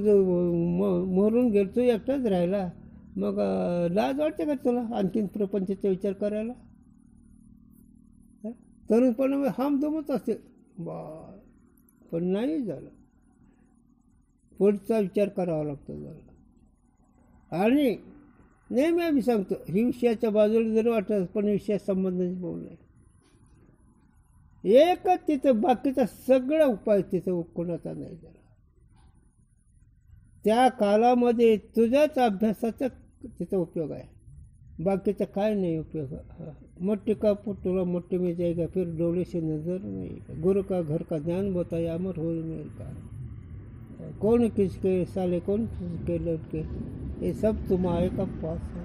मरून गेल, तू एकटाच राहिला, मग लाज वाटते का तुला आणखीन प्रपंचाचा विचार करायला? तरुणपणामध्ये हम धुमत असते पण नाही झालं. पुढचा विचार करावा लागतो जरा. आणि नेहमी आम्ही सांगतो, ही विषयाच्या बाजूला जरी वाटत पण विषयात संबंधाने बोलणं एकच तिथं, बाकीचा सगळा उपाय तिथं कोणाचा नाही झाला. त्या कालामध्ये तुझ्याच अभ्यासाचा तिथं उपयोग आहे, बाकीचा काय नाही उपयोग. मोठी का तुला मोठी में जाएगा फिर डोले से नजर नहीं, गुरु का घर का ज्ञान बताया अमर हो नहीं का, कौन किसके साले कौन किसके लड़के, हे सब तुम्हारे का पास है.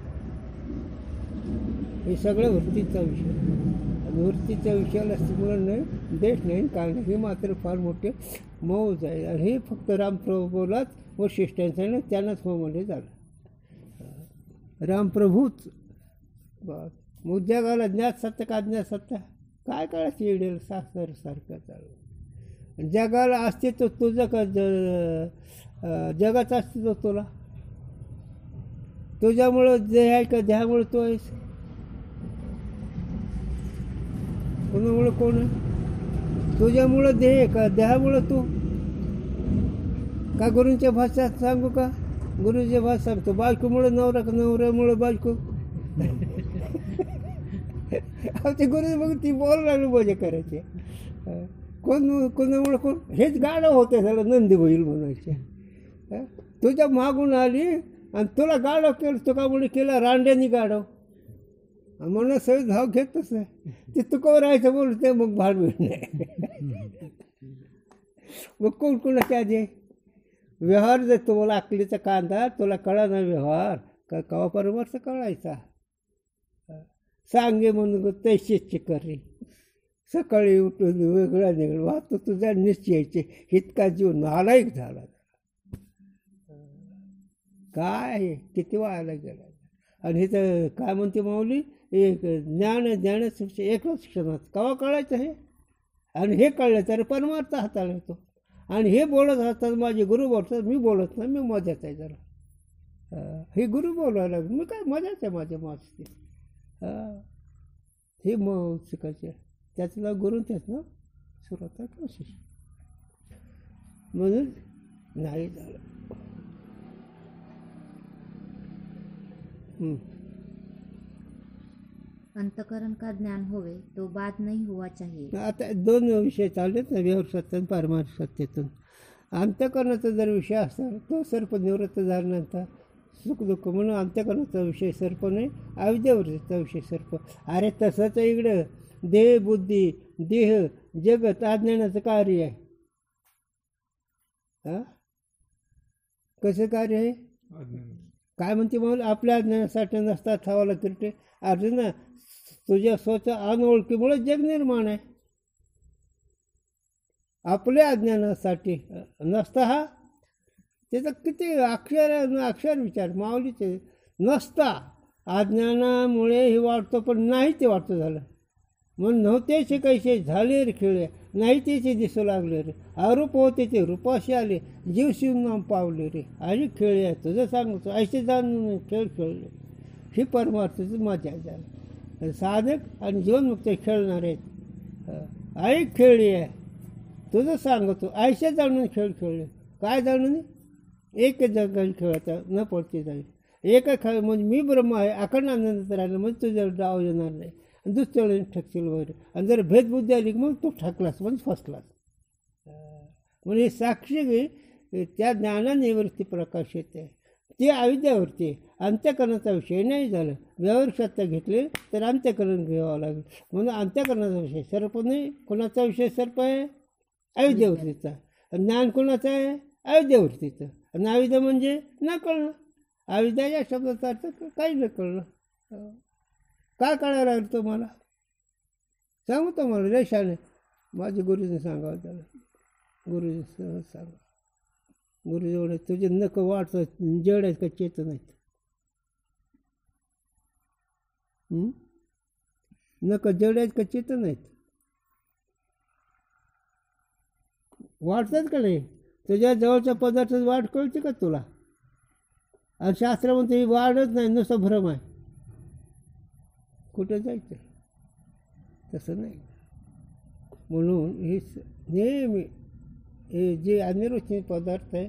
हे सगळं वृत्तीचा विषय. निवृत्तीच्या विषयाला मुलं नाही, देश नाही, काय नाही. हे मात्र फार मोठे मौज आहे. आणि हे फक्त रामप्रभूलाच वशिष्ठांचं नाही, त्यांनाच होमध्ये झालं. रामप्रभूच बस. मग जगाला ज्ञात सत्ता का अज्ञात सत्ता काय कळायचं इडेल सारखं चालू. जगाला अस्तित्व तुझं का जगाचं अस्तित्व तुला, तुझ्यामुळं देह आहे का देहामुळं तो आहेस, कोणामुळं कोण आहे, तुझ्यामुळं देह आहे का देहामुळं तू. का गुरूंच्या भाषेत सांगू का, गुरुच्या भाषेत सांगतो बायकोमुळं नवरा का नवऱ्यामुळं बायको. ते गुरु मग ती बोलायला मजा करायची. कोणामुळं कोण हेच गाणं होतं सगळं नंदी होईल म्हणायचे. तुझ्या मागून आली आणि तुला गाडव केलं, तुकामुळे केलं रांड्यानी गाडव म्हणून सगळी धाव घेतच नाही. ते तुका राहायचं बोलते मग भाडवीड नाही. मग कोण कोणाच्या आधी व्यवहार जर तुम्हाला अकलीचा कांदा तुला कळा ना व्यवहार का कवा परमार्थ कळायचा. सांगे म्हणून तैशीची करी सकाळी उठून वेगळा निघळ वाहतो तुझ्या निश्चयाचे इतका जीव नालायक झाला. काय किती व्हायला गेला. आणि हे तर काय म्हणते माऊली, एक ज्ञानाचं एकच क्षणात कवा कळायचं हे. आणि हे कळलं तर परमार्थ हाताळा येतो. आणि हे बोलत असतात माझे गुरु बोलतात, मी बोलत नाही, मी मजाच आहे जरा. हे गुरु बोलायला लागले, मी काय मजाच आहे माझ्या मास्ती. हे मग शिकायचे त्याचं गुरु त्यातनं सुरुवात कोशिश म्हणून नाही झालं. अंतकरण का ज्ञान होवे तो बाद नहीं हुआ चाहिए. आता दोन विषय चाललेत ना, व्यवहार सत्य आणि पारमार्थिक सत्तेतून. अंतकरणाचा जर विषय असता तो सर्प निवृत्त झाल्यानंतर सुख दुःख म्हणून अंतकरणाचा विषय सर्प नाही, अविद्यावृत्तीचा विषय सर्प. अरे तसंच इकडं देह बुद्धी देह जगत अज्ञानाचं कार्य आहे. कसं कार्य आहे काय म्हणते मग, आपल्या अज्ञानासाठी नसता ठावाला किरटे. अर्जुन तुझ्या स्वतः अनओळखीमुळे जग निर्माण आहे. आपल्या अज्ञानासाठी नसता हा त्याचा किती अक्षर विचार माऊलीचे. नसता अज्ञानामुळे हे वाटतो पण नाही ते वाटतं झालं. म्हणून नव्हते शिकायचे झाले रे खेळे, नाही तेचे दिसू लागले रे. अरूप होते ते रूपाशी आले, जीव शिवनाम पावले रे. आणि खेळे आहे तुझं सांगतो ऐसे जाणून खेळ खेळले. ही परमार्थाची मजा झाली. साधक आणि जीवनमुक्त खेळणार आहेत. ऐक खेळली आहे तुझं सांगतो ऐसे जाणून खेळ खेळले. काय जाणून एक जगाने खेळायचा न पडते जाईल. एका खेळ म्हणजे मी ब्रह्म आहे अखंड आनंदात राहिलं म्हणजे तुझ्या डाव येणार नाही. दुसऱ्या ठकशील वगैरे. आणि जर भेदबुद्धी आली मग तो ठकलास म्हणजे फसलास. म्हणजे साक्षी त्या ज्ञानानिवृत्ती प्रकाश येते ते अविद्यावरती. अंत्यकरणाचा विषय नाही झालं. व्यवहार सत्ता घेतले तर अंत्यकरण घ्यावं लागेल. म्हणून अंत्यकरणाचा विषय सर्प नाही. कोणाचा विषय सर्प आहे अविद्यावृत्तीचा. ज्ञान कोणाचं आहे अविद्यावृत्तीचं. आणि अविद्या म्हणजे न कळणं. अविद्या या शब्दाचा अर्थ काही न कळणं. काय कळायला लागलं तुम्हाला सांगू तुम्हाला रेषाने माझ्या गुरुजीने सांगावं त्याला. गुरुजी सांगा गुरुजी एवढे तुझे नक वाटत जड आहेत का चेतन आहेत. नक जड आहेत का चेतन आहेत. वाटतात का नाही. तुझ्या जवळच्या पदार्थाची वाढ कळते का तुला. आणि शास्त्रामध्ये ही वाढच नाही नुसतं भ्रम आहे. कुठं जायचं तसं नाही. म्हणून हे नेहमी हे जे अनिरुचीने पदार्थ आहे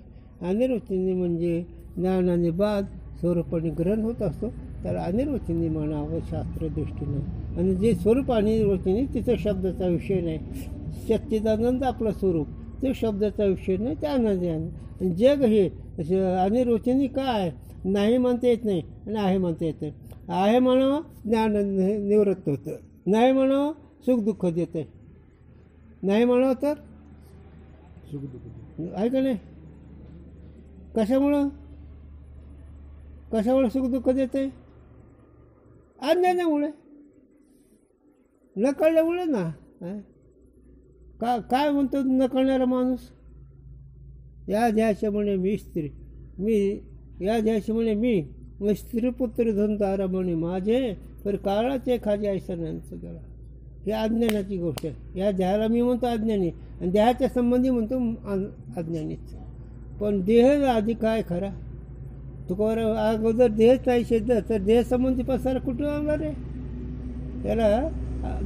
अनिरुचीने म्हणजे ज्ञानाने बाद स्वरूपाने ग्रहण होत असतो त्याला अनिरुचीने म्हणावं शास्त्रदृष्टीने. आणि जे स्वरूप अनिरुचीने तिथं शब्दाचा विषय नाही. सच्चिदानंद आपलं स्वरूप ते शब्दाचा विषय नाही त्या आनंद. जग हे अनिरुचीने काय नाही म्हणता येत नाही आणि आहे म्हणता येत नाही. आहे म्हणावं ज्ञान निवृत्त होतं, नाही म्हणावं सुख दुःख देतं. नाही म्हणावं तर सुख दुःख आहे का नाही. कशामुळं सुख दुःख देतं आहे अज्ञानामुळे. न कळल्यामुळे ना. काय म्हणतो न कळणारा माणूस? या ध्यास म्हणे मी स्त्री, मी या ध्यास म्हणे मी स्त्रीपुत्र धनदारा म्हणे माझे, तर काळाचे खाजे ऐसा नाही गेला. ही अज्ञानाची गोष्ट आहे. या देहाला मी म्हणतो अज्ञानी, आणि देहाच्या संबंधी म्हणतो अज्ञानीच. पण देह आधी काय खरा? तुका अगोदर देहच नाही सिद्ध, तर देह संबंधी पसारा कुठं आणणार आहे? त्याला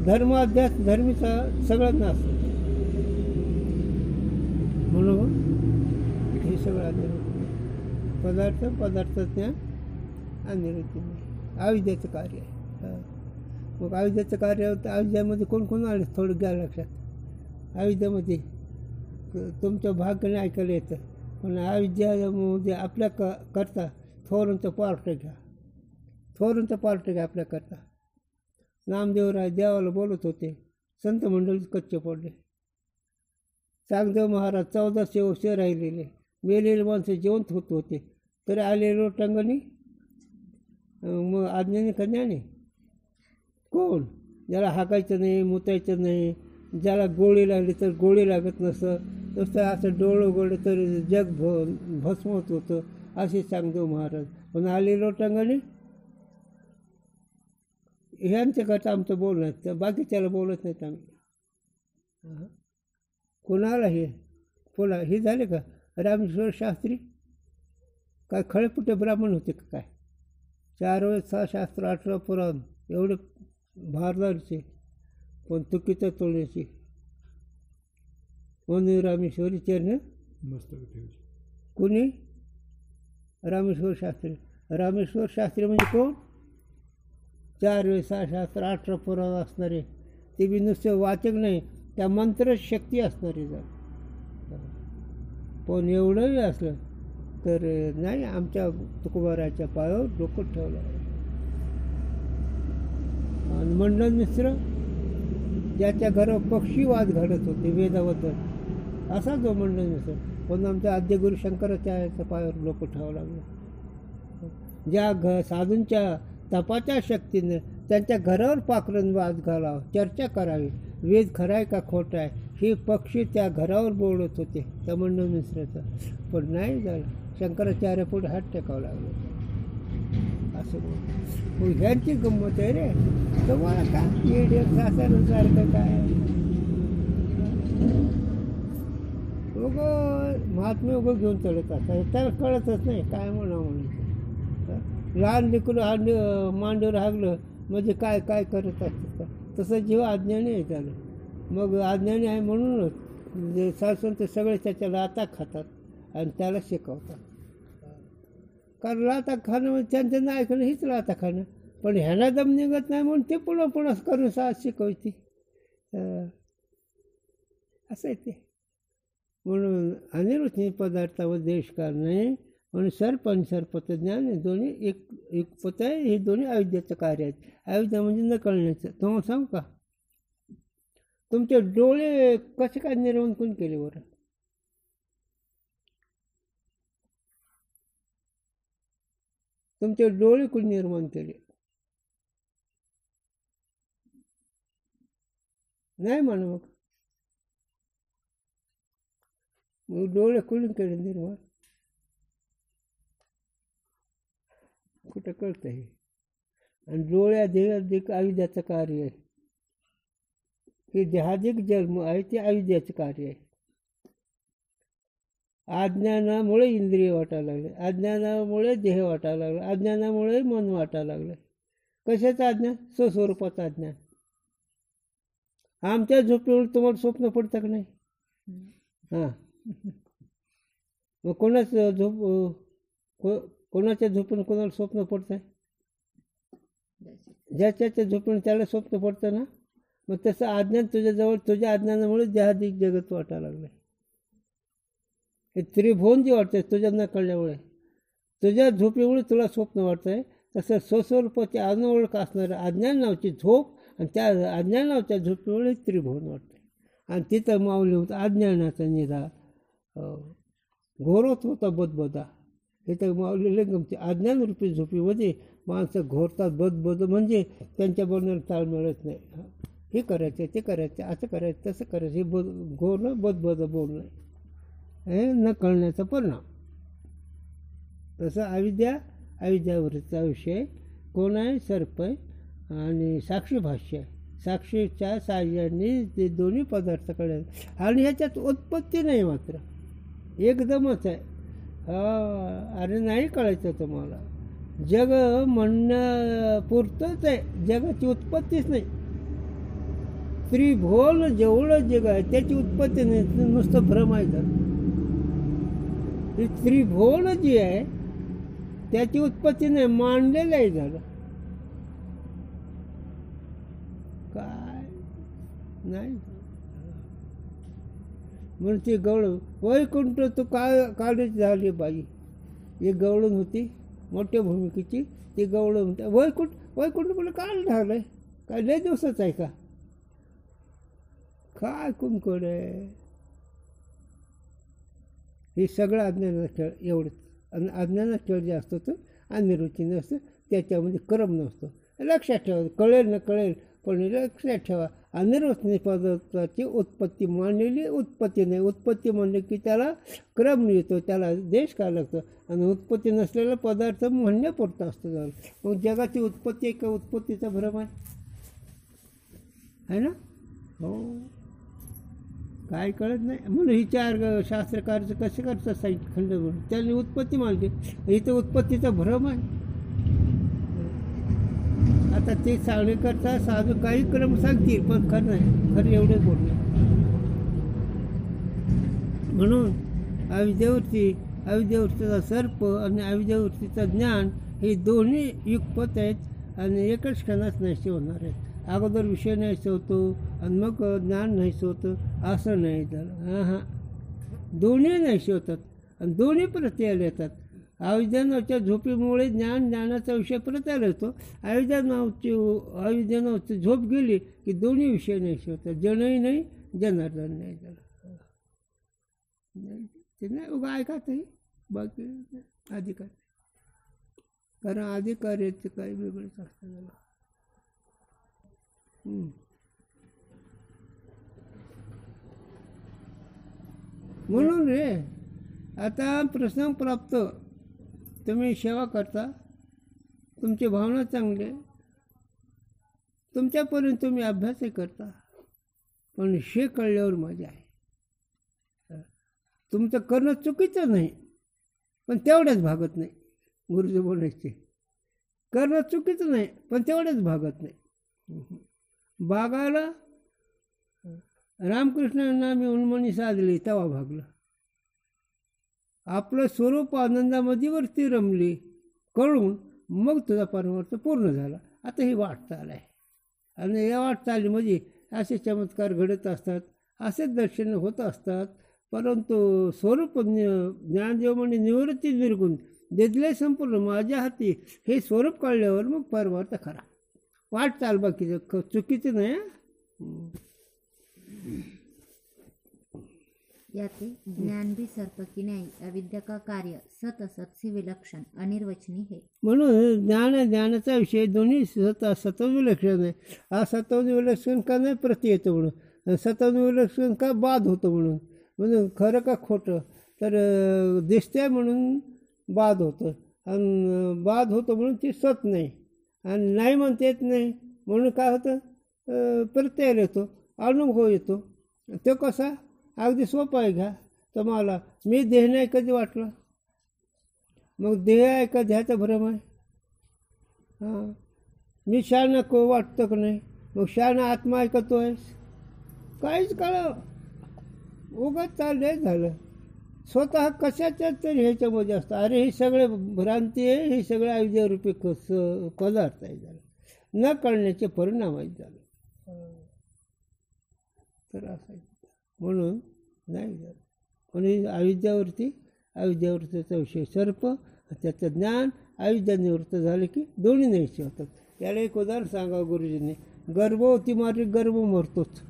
धर्म अध्यास धर्मीचा सगळं नसतं. म्हणून हे सगळं अनिरुद्ध पदार्थ ज्ञान अनिरुद्ध अविद्याचं कार्य आहे. मग अविद्याचं कार्य अविद्यामध्ये कोण आले थोडं घ्या लक्षात. अविद्यामध्ये तुमच्या भाग्याने ऐकायला येतं, पण अविद्यामध्ये आपल्या करता थोरांचं पार्ट घ्या आपल्याकरता. नामदेवराय देवाला बोलत होते, संत मंडळीत कच्चे पडले. चांगदेव महाराज 1400 वर्ष राहिलेले, मेलेले माणसं जिवंत होत होते, तरी आलेलो टंगणी. मग अज्ञानी का ज्ञानी? कोण? ज्याला हाकायचं नाही, मुतायचं नाही, ज्याला गोळी लागली तर गोळी लागत नसतं, तसं असं डोळं उघडलं तर जग भस्म होत होतं, असे चांगदेव महाराज. पण आलेलो टंगणी ह्यांच्याकरता आमचं बोलणं आहे, तर बाकीच्याला बोलत नाहीत आम्ही. कोणाला हे झाले का? रामेश्वर शास्त्री काय खळेपुटे ब्राह्मण होते का काय? 4 वेद 6 शास्त्र 18 पुराण एवढे भारदारचे, पण चुकीचं तोडण्याची. कोणी रामेश्वरी चरण कोणी? रामेश्वर शास्त्री म्हणजे कोण? 4 वेद 6 शास्त्र 18 पुराण असणारे, ते बी नुसते वाचक नाही, त्या मंत्र शक्ती असणारी. जर पण एवढंही असलं तर नाही, आमच्या तुकोबाराच्या पायावर डोकं ठेवलं. आणि मंडन मिश्र ज्याच्या घरावर पक्षीवाद घडत होते वेदाबद्दल, असा जो मंडन मिश्र, पण आमच्या आद्यगुरू शंकराचार्याच्या पायावर डोकं ठेवावं लागलं. ज्या साधूंच्या तपाच्या शक्तीने त्यांच्या घरावर पाखरण वाद घालावं, चर्चा करावी, वेद खरा आहे का खोटा आहे, हे पक्षी त्या घरावर बोलत होते त्या मंडळ मिश्राचं. पण नाही झालं, शंकराचार्य पुढे हात टेकावं लागलं असं बोल. मग ह्यांची गंमत आहे रे. तुम्हाला काय येडे सासारासारखं काय महात्मे उगं घेऊन चढत असतात, त्याला कळतच नाही काय म्हणावं. लहान लेकरं मांडीवर हागलं म्हणजे काय करत असतात. तसं जेव्हा अज्ञानी आहे त्याला, मग अज्ञानी आहे म्हणूनच जे सासू सगळे त्याच्या लाता खातात आणि त्याला शिकवतात. कारण लाता खाणं म्हणजे त्यांचं नाही ऐकणं हीच लाता खाणं, पण ह्याला दम निघत नाही म्हणून ते पुन्हा करून सास शिकवते. असं आहे ते. म्हणून अनिरुद्ध पदार्थावर द्वेष करणे, म्हणून सर्प आणि सर्पचं ज्ञान हे दोन्ही एक पत आहे. हे दोन्ही अविद्याचं कार्य आहेत. अविद्या म्हणजे न कळण्याचं. तुम्हाला सांगू का, तुमचे डोळे कसे काय निर्माण कोण केले बरं? तुमचे डोळे कोणी निर्माण केले? नाही म्हणा. मग डोळे कोणी केले निर्माण? कुठं कळतं हे? आणि डोळ्या देहाधिक अविद्याचं कार्य आहे. हे देहाधिक जन्म आहे ते अविद्याचं कार्य आहे. अज्ञानामुळे इंद्रिय वाटायला लागले, अज्ञानामुळे देह वाटायला लागला, अज्ञानामुळे मन वाटायला लागलं. कशाचं अज्ञान? स्वस्वरूपाचं अज्ञान. आमच्या झोपेवर तुम्हाला स्वप्न पडतं का नाही? हां, मग कोणाच्या झोपून कोणाला स्वप्न पडतं आहे? ज्याच्या झोपून त्याला स्वप्न पडतं ना. मग तसं अज्ञान तुझ्याजवळ, तुझ्या अज्ञानामुळे देहाधिक जगत वाटायला लागलं. हे त्रिभुवन जे वाटतंय तुझ्या न कळल्यामुळे, तुझ्या झोपेमुळे तुला स्वप्न वाटतं आहे. तसं स्वस्वरूपाची अनओळख असणारं अज्ञान नावची झोप, आणि त्या अज्ञान नावच्या झोपेमुळे त्रिभुवन वाटतं. आणि तिथं माऊली होतं अज्ञानाचा निधा, घोरत होता बदबदा. इथं माऊलीला गमते. अज्ञानरूपी झोपीमध्ये माणसं घोरतात बदबद, म्हणजे त्यांच्या बोलण्याला ताळ मिळत नाही. हे करायचं ते करायचं असं करायचं तसं करायचं हे बोलणं बोलणं हे न कळण्याचा परिणाम. तसं अविद्यावरचा विषय कोण आहे? सर्प आहे आणि साक्षी भाष्य आहे. साक्षीच्या साह्याने ते दोन्ही पदार्थ कळले आणि ह्याच्यात उत्पत्ती नाही मात्र एकदमच आहे. अरे नाही कळायचं तुम्हाला. जग म्हणण्यापुरतंच आहे, जगाची उत्पत्तीच नाही. त्रिभुवन जेवढं जग आहे त्याची उत्पत्ती नाही, नुसतं भ्रम आहे. तर त्रिभुवन जी आहे त्याची उत्पत्ती नाही, मांडलेलं आहे. झालं काय नाही म्हणून ती गवळण वैकुंठ तो काळीच झाली बाई. एक गवळण होती मोठ्या भूमिकेची, ती गवळण होती. वैकुंठ मला काल झालंय काय लय दिवसाच आहे का? काय कुंकड आहे हे सगळं अज्ञानाचा खेळ एवढंच. आणि अज्ञानाचा खेळ जे असतो तो अनिरुची नसतं, त्याच्यामध्ये क्रम नसतो. लक्षात ठेवा, कळेल न कळेल पण लक्षात ठेवा, अनिर्वचनीय पदार्थाची उत्पत्ती मांडलेली उत्पत्ती नाही. उत्पत्ती म्हणले की त्याला क्रम येतो, त्याला देश काय लागतो. आणि उत्पत्ती नसलेला पदार्थ म्हणण्यापुरता असतो. झालं मग जगाची उत्पत्ती आहे का उत्पत्तीचा भ्रम आहे ना? हो, काय कळत नाही म्हणून ही चार शास्त्रकारचं कसे करतात साहित्य खंड म्हणून त्यांनी उत्पत्ती मांडली. इथं उत्पत्तीचा भ्रम आहे. आता ते सांगण्याकरता साधू काही क्रम सांगतील पण खरं नाही, खरं एवढंच बोलणे. म्हणून अविद्यावृत्तीचा सर्प आणि अविद्यावृत्तीचं ज्ञान हे दोन्ही युगपत आहेत आणि एकच क्षणात नाहीसे होणार आहेत. अगोदर विषय नाहीसे होतो आणि मग ज्ञान नाहीसे होतं असं नाही झालं. दोन्ही नाहीसे होतात आणि दोन्ही प्रत्ययाला येतात. अविद्यानावच्या झोपेमुळे ज्ञानाचा विषय प्रत्याला येतो. अविद्यानावची झोप गेली की दोन्ही विषय नाहीसे होतात. जनही नाही, जनार्दन नाही झालं. ते नाही उगा ऐकायचंही बाकी अधिकार, कारण अधिकार्याचं काही वेगळंच असतं त्याला. म्हणून रे आता प्रसंग प्राप्त तुम्ही सेवा करता, तुमची भावना चांगली आहे, तुमच्यापर्यंत तुम्ही अभ्यासही करता, पण हे कळल्यावर मजा आहे. तुमचं करणं चुकीचं नाही पण तेवढंच भागत नाही. गुरुजी बोलायचे करणं चुकीचं नाही पण तेवढंच भागत नाही. बागाला रामकृष्णांना मी उन्मणी साधली तेव्हा भागलं. आपलं स्वरूप आनंदामध्ये वरती रमली कळून मग तुझा परमार्थ पूर्ण झाला. आता ही वाटचाल आहे आणि या वाटचालीमध्ये असे चमत्कार घडत असतात, असेच दर्शन होत असतात. परंतु स्वरूप ज्ञानदेव म्हणजे निवृत्ती निर्गुण देदले संपूर्ण माझ्या हाती हे स्वरूप कळल्यावर मग परमार्थ खरा. वाटचाल बाकीचं चुकीचं नाही. याते ज्ञान भी सर्प की न्याय अविद्या का कार्य सत असत से विलक्षण अनिर्वचनीय है. म्हणून ज्ञानाचा विषय दोन्ही सत्व विलक्षण आहे. हा सत्व विलक्षण का नाही प्रति येतो म्हणून, सत्व विलक्षण का बाद होतो म्हणून खरं का खोटं तर दिसतंय म्हणून बाद होतं आणि बाद होतं म्हणून ती सत नाही आणि नाही म्हणता येत नाही म्हणून काय होतं प्रत्यय येतो, अनुभव येतो. तो कसा अगदी सोपा आहे. घ्या तुम्हाला मी देह नाही कधी वाटला, मग देह आहे का ध्याचा भ्रम आहे. मी शान को वाटतं का नाही, मग शान आत्मा ऐकतो आहेस काहीच कळलं, उगाच चाललंय झालं. स्वतः कशाच्या तरी ह्याच्यामध्ये असतं. अरे हे सगळे भ्रांती आहे, हे सगळे अविद्यारूपी पदार्थ आहे झालं, न कळण्याचे परिणाम आहेत झालं. तर असं म्हणून नाही झालं. म्हणून अविद्यावृत्तीचा विषय सर्प, त्याचं ज्ञान अविद्या निवृत्त झाले की दोन्ही नाहीसे होतात. याला एक उदाहरण सांगा गुरुजींनी. गर्भवती मारली गर्भ मरतोच,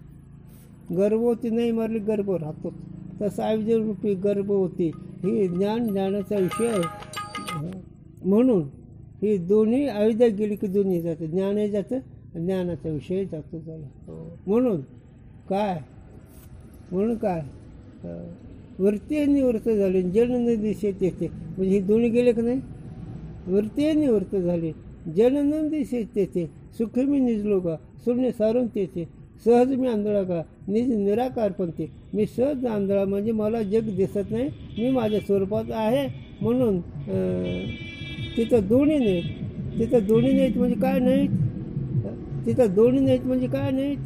गर्भवती नाही मारली गर्भ राहतोच. तसं अविद्यारूपी गर्भवती ही ज्ञानाचा विषय आहे. म्हणून ही दोन्ही अविद्या गेली की दोन्ही जातं, ज्ञानही जातं ज्ञानाचा विषय जातो झाला. म्हणून काय वृत्ती निवृत्त झाली, जन न दिशेत येते. म्हणजे हे दोन्ही गेले का नाही? वृत्ती निवृत्त झाली, जन न दिशेत येते. सुख मी निजलो का, शून्य सारून तेथे. सहज मी आंधळा का, निज निराकार पंथे. मी सहज आंधळा म्हणजे मला जग दिसत नाही, मी माझ्या स्वरूपात आहे. म्हणून तिथं दोन्ही नाहीत. तिथं दोन्ही नाहीत म्हणजे काय नाहीत? तिथं दोन्ही नाहीत म्हणजे काय नाहीत?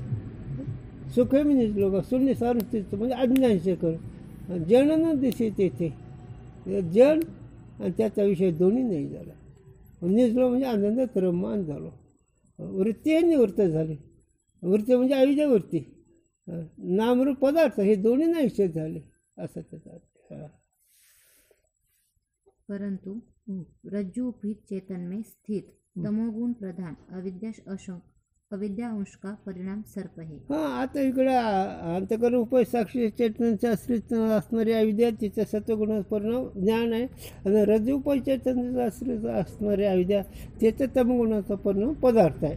सुखे मी निजलो का, शून्य सारून तेथे म्हणजे अज्ञानचे कर. जन न दिसे तेथे. जन आणि त्याचा विषय दोन्ही नाही झाला. निजलो म्हणजे आनंदात रममान झालो. वृत्ती निवृत्त झाली. वृत्ती म्हणजे अविद्या वृत्ती, नामरूप पदार्थ हे दोन्ही नाहीसे झाले असं त्याचा अर्थ. परंतु रज्जु उपहित चेतन में स्थित तमोगुण प्रधान अविद्या अंश का परिणाम सर्प है. हां, आता इकडे अंतकरण उपय साक्षी चैतन्याच्या आश्रित असणारी अविद्या, तिच्या सत्वगुणाचा परिणाम ज्ञान आहे. आणि रज्जु उपय चैतन्याचा आश्रित असणारी अविद्या, त्याच्या तमगुणाचा परिणाम पदार्थ आहे.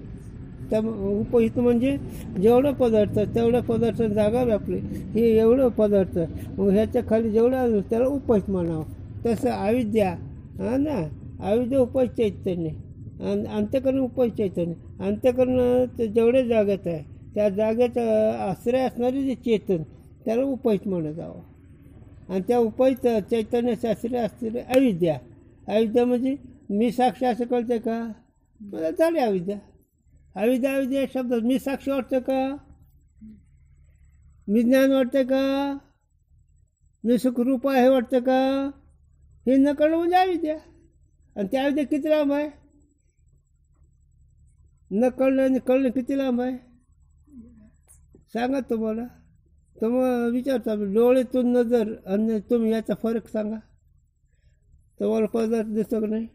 उपहित म्हणजे जेवढा पदार्थ तेवढ्या पदार्थ जागा व्यापले, हे एवढं पदार्थ. मग ह्याच्या खाली जेवढं त्याला उपहित म्हणावं. तसं अविद्या, हां ना, अविद्या उपहित चैतन्य आणि अंतकरण उपहित चैतन्य. अंतकरण जेवढ्या जागेत आहे त्या जागेत आश्रय असणारे जे चेतन त्याला उपहित म्हणत जावं. आणि त्या उपहित चैतन्याचे आश्रय असलेले अविद्या. अविद्या म्हणजे मी साक्षी असं कळतं का? मला झाली अविद्या. अविद्या शब्द मी साक्षी वाटतं का? मी ज्ञान वाटतं का? मी सुखरूप आहे वाटतं का? हे न कळणं म्हणजे अविद्या. आणि त्या अविद्या किती लांब आहे? न कळणं आणि कळणं किती लांब आहे सांगा तुम्हाला. तुम्हाला विचारतो आम्ही, डोळ्यातून नजर आणि तुम्ही याचा फरक सांगा. तुम्हाला पदार्थ दिसतो का नाही?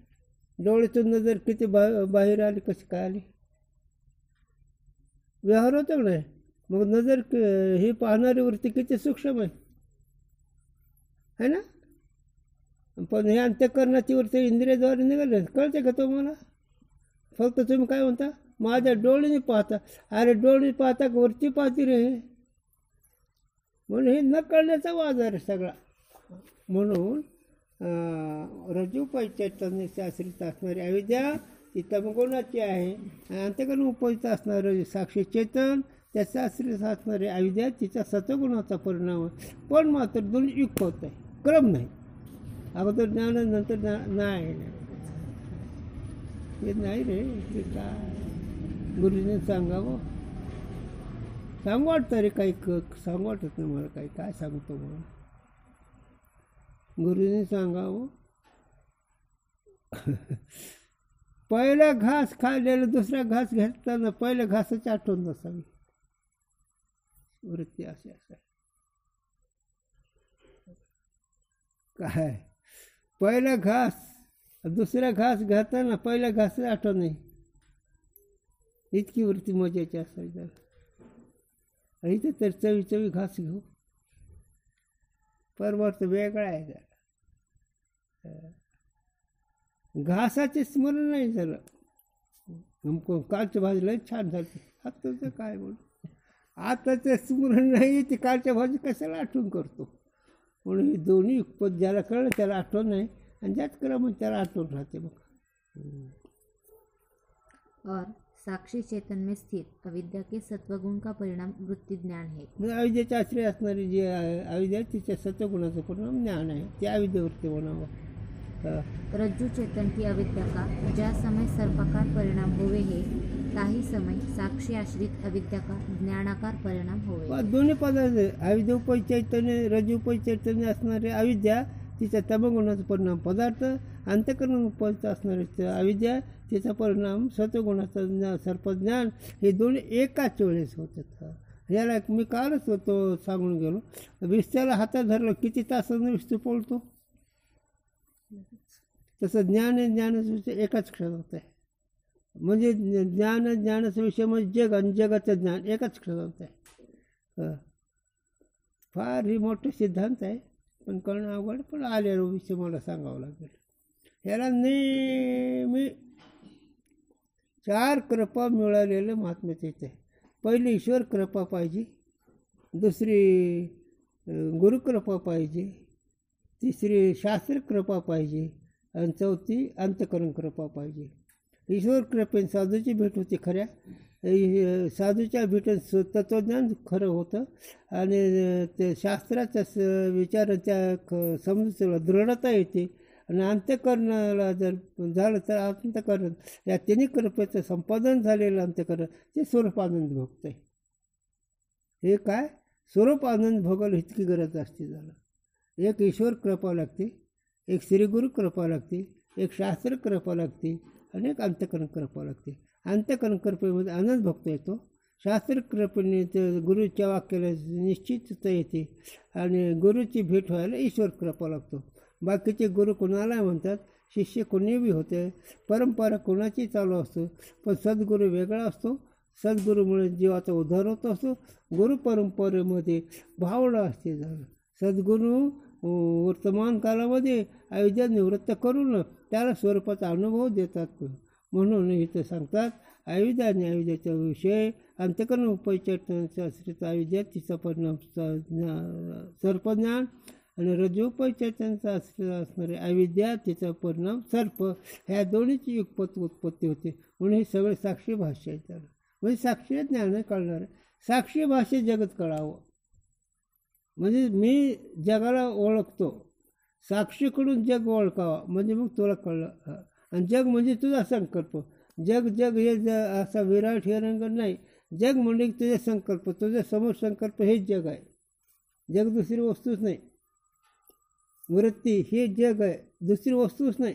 डोळ्यातून नजर किती बाहेर आली, कशी काय आली? व्यवहार होतो का नाही? मग नजर ही पाहणारी वृत्ती किती सूक्ष्म आहे ना. पण हे अंतःकरणाची वृत्ती इंद्रियाद्वारे निघाले, कळते का तुम्हाला? फक्त तुम्ही काय म्हणता, माझ्या डोळ्याने पाहता. अरे डोळे पाहता का वरती पाहती रे? म्हणून हे न कळण्याचा बाजार आहे सगळा. म्हणून रज्जूपाई चैतन्याच्या आश्रित असणारी अविद्या ती तमगुणाची आहे. अंतकरण उपयुक्त असणारं साक्षी चेतन त्याच्या आश्रित असणारी अविद्या तिच्या सत्वगुणाचा परिणाम आहे. पण मात्र दोन्ही युक्त होत आहे, क्रम नाही. अगोदर ज्ञान नंतर नाही. हे नाही रे, ते काय गुरुजीने सांगावं. सांगू वाटतं रे काही, सांगू वाटत नाही मला काही. काय सांगतो म्हणून गुरुजीने सांगावं. पहिला घास खाल्लेला दुसरा घास घेताना पहिल्या घासाची आठवण नसावी. वृत्ती अशी असावी. काय पहिला घास दुसरा घास घेताना पहिल्या घासाची आठवण नाही, इतकी वृत्ती मजाची असावी. इथे तर चवी चवी घास घेऊ, परमार्थ वेगळा आहे जरा. घासाचे स्मरण नाही झालं. कालच्या भाजी लई छान झाली, आत्ताचं काय म्हणून आताचं स्मरण नाही, ती कालच्या भाजी कशाला आठवण करतो. म्हणून ही दोन्ही पद ज्याला कळलं त्याला आठवण नाही, आणि ज्यात कळलं मग त्याला आठवण राहते. मग और साक्षी चेतन में स्थित अविद्या के सत्वगुण का परिणाम वृत्ति ज्ञान है. म्हणजे अविद्याचे आश्रय असणारी जी अविद्या तिच्या सत्वगुणाचा परिणाम ज्ञान आहे. ते अविद्यावरती म्हणावं. रज्जु चेतन की अविद्या का ज्या समय सर्पाकार परिणाम होवे है, ताही समय साक्षी आश्रित अविद्या का ज्ञानाकार परिणाम होवे. दोन्ही पदार्थ अविद्या उपय चैतन्य, रज्जु उपय चैतन्य असणारे अविद्या तिच्या तमगुणाचा परिणाम पदार्थ, अंतःकरण उपयुक्त असणारे अविद्या तिचा परिणाम सत्वगुणाचा सर्पज्ञान. हे दोन्ही एकाच वेळेस होतात. याला मी कालच होतो सांगून गेलो. विस्त्याला हातात धरलं किती तासानं विस्तू पळतो, तसं ज्ञानाचा विषय एकाच क्षणात होत आहे. म्हणजे ज्ञानाचा विषय म्हणजे जग आणि जगाचं ज्ञान एकाच क्षणात होत आहे. फार ही मोठं सिद्धांत आहे, पण कळणं अवघड. पण आलेला विषय मला सांगावं लागेल. ह्याला नेहमी 4 कृपा मिळालेलं महात्म्याचं आहे. पहिली ईश्वर कृपा पाहिजे, दुसरी गुरुकृपा पाहिजे, तिसरी शास्त्र कृपा पाहिजे आणि चौथी अंतकरण कृपा पाहिजे. ईश्वर कृपेने साधूची भेट होती खऱ्या, साधूच्या भेटीत तत्त्वज्ञान खरं होतं आणि ते शास्त्राच्या विचाराच्या समजूला दृढता येते आणि अंतकरणाला जर झालं तर अंतकरण या तिन्ही कृपेचं संपादन झालेलं अंतकरण ते स्वरूपानंद भोगतं आहे. हे काय स्वरूपानंद भोगायला इतकी गरज असते. झालं एक ईश्वर कृपा लागते, एक श्रीगुरु कृपा लागते, एक शास्त्र कृपा लागते आणि एक अंतकरण कृपा लागते. अंतकरण कृपेमध्ये आनंद भोगता येतो, शास्त्र कृपेने ते गुरुच्या वाक्याला निश्चितता येते आणि गुरुची भेट व्हायला ईश्वर कृपा लागतो. बाकीचे गुरु कोणाला म्हणतात, शिष्य कोणी बी होते, परंपरा कोणाची चालू असतो, पण सद्गुरू वेगळा असतो. सद्गुरूमुळे जीवाचा उद्धार होत असतो. गुरु परंपरेमध्ये भावना असते. झालं सद्गुरू वर्तमान कालामध्ये अविद्या निवृत्त करून त्याला स्वरूपाचा अनुभव देतात. म्हणून इथं सांगतात अविद्या आणि अविद्याचा विषय अंतकरण उपचैतन्याचा आश्रित अविद्या तिचा परिणाम सर्पज्ञान आणि रजोपचैतन्याचा आश्रित असणारे अविद्या तिचा परिणाम सर्प, ह्या दोन्हीची उत्पत्ती होते. म्हणून हे सगळे साक्षी भाष्य आहे. त्याला म्हणजे साक्षी ज्ञान कळणार आहे. साक्षी भाष्य जगत कळावं म्हणजे मी जगाला ओळखतो, साक्षीकडून जग ओळखावा म्हणजे मग तुला कळलं. आणि जग म्हणजे तुझा संकल्प. जग हे असा विराट हे रंग नाही. जग म्हणजे तुझे संकल्प, तुझ्या समोर संकल्प हेच जग आहे. जग दुसरी वस्तूच नाही. वृत्ती हे जग आहे, दुसरी वस्तूच नाही.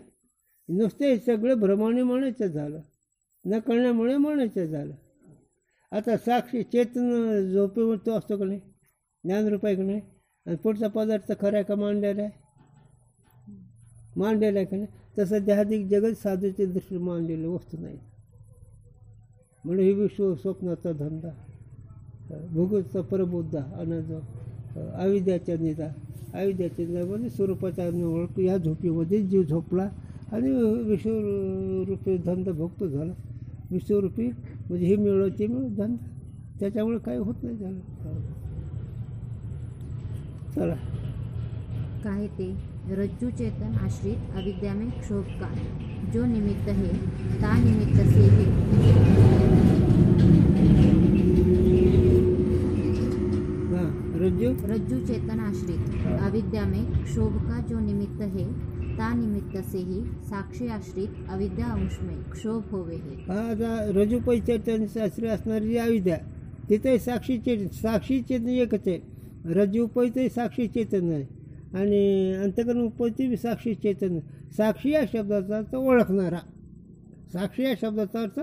नुसते हे सगळे भ्रमाने म्हणायचं झालं, न कळण्यामुळे म्हणायचं झालं. आता साक्षी चेतन झोपेवर तो असतो का नाही, ज्ञानरूप आहे का नाही, आणि पुढचा पदार्थ खरा आहे का मांडलेला आहे, मांडलेला आहे का नाही. तसं देहादिक जगत साधूच्या दृष्टीने मांडलेलं वस्तू नाही. म्हणून हे विश्व स्वप्नाचा धंदा, भूगोलचा परबुद्धा अनाज, अविद्याच्या निदा, अविद्याच्या निदामध्ये स्वरूपाचा ओळख. या झोपीमध्ये जीव झोपला आणि विश्वरूपी धंदा भोगतो झाला. विश्वरूपी म्हणजे हे मिळव ते मिळव धंदा, त्याच्यामुळे काही होत नाही झालं. चला काय ते रज्जु चेतन आश्रित अविद्या में क्षोभ का जो निमित्त है ता निमित्त से ही रज्जु चेतन आश्रित अविद्या में क्षोभ का जो निमित्त है ता निमित्त से ही साक्षी आश्रित अविद्या अंश में क्षोभ होवे है. आता रजुपै चैतन्य आश्रय असणारी अविद्या तिथे साक्षी चेतन एकच आहे. रज्जुपै ते साक्षी चेतन आहे आणि अंतकरण उपैती साक्षी चैतन्य. साक्षी या शब्दाचा अर्थ ओळखणारा, साक्षी या शब्दाचा अर्थ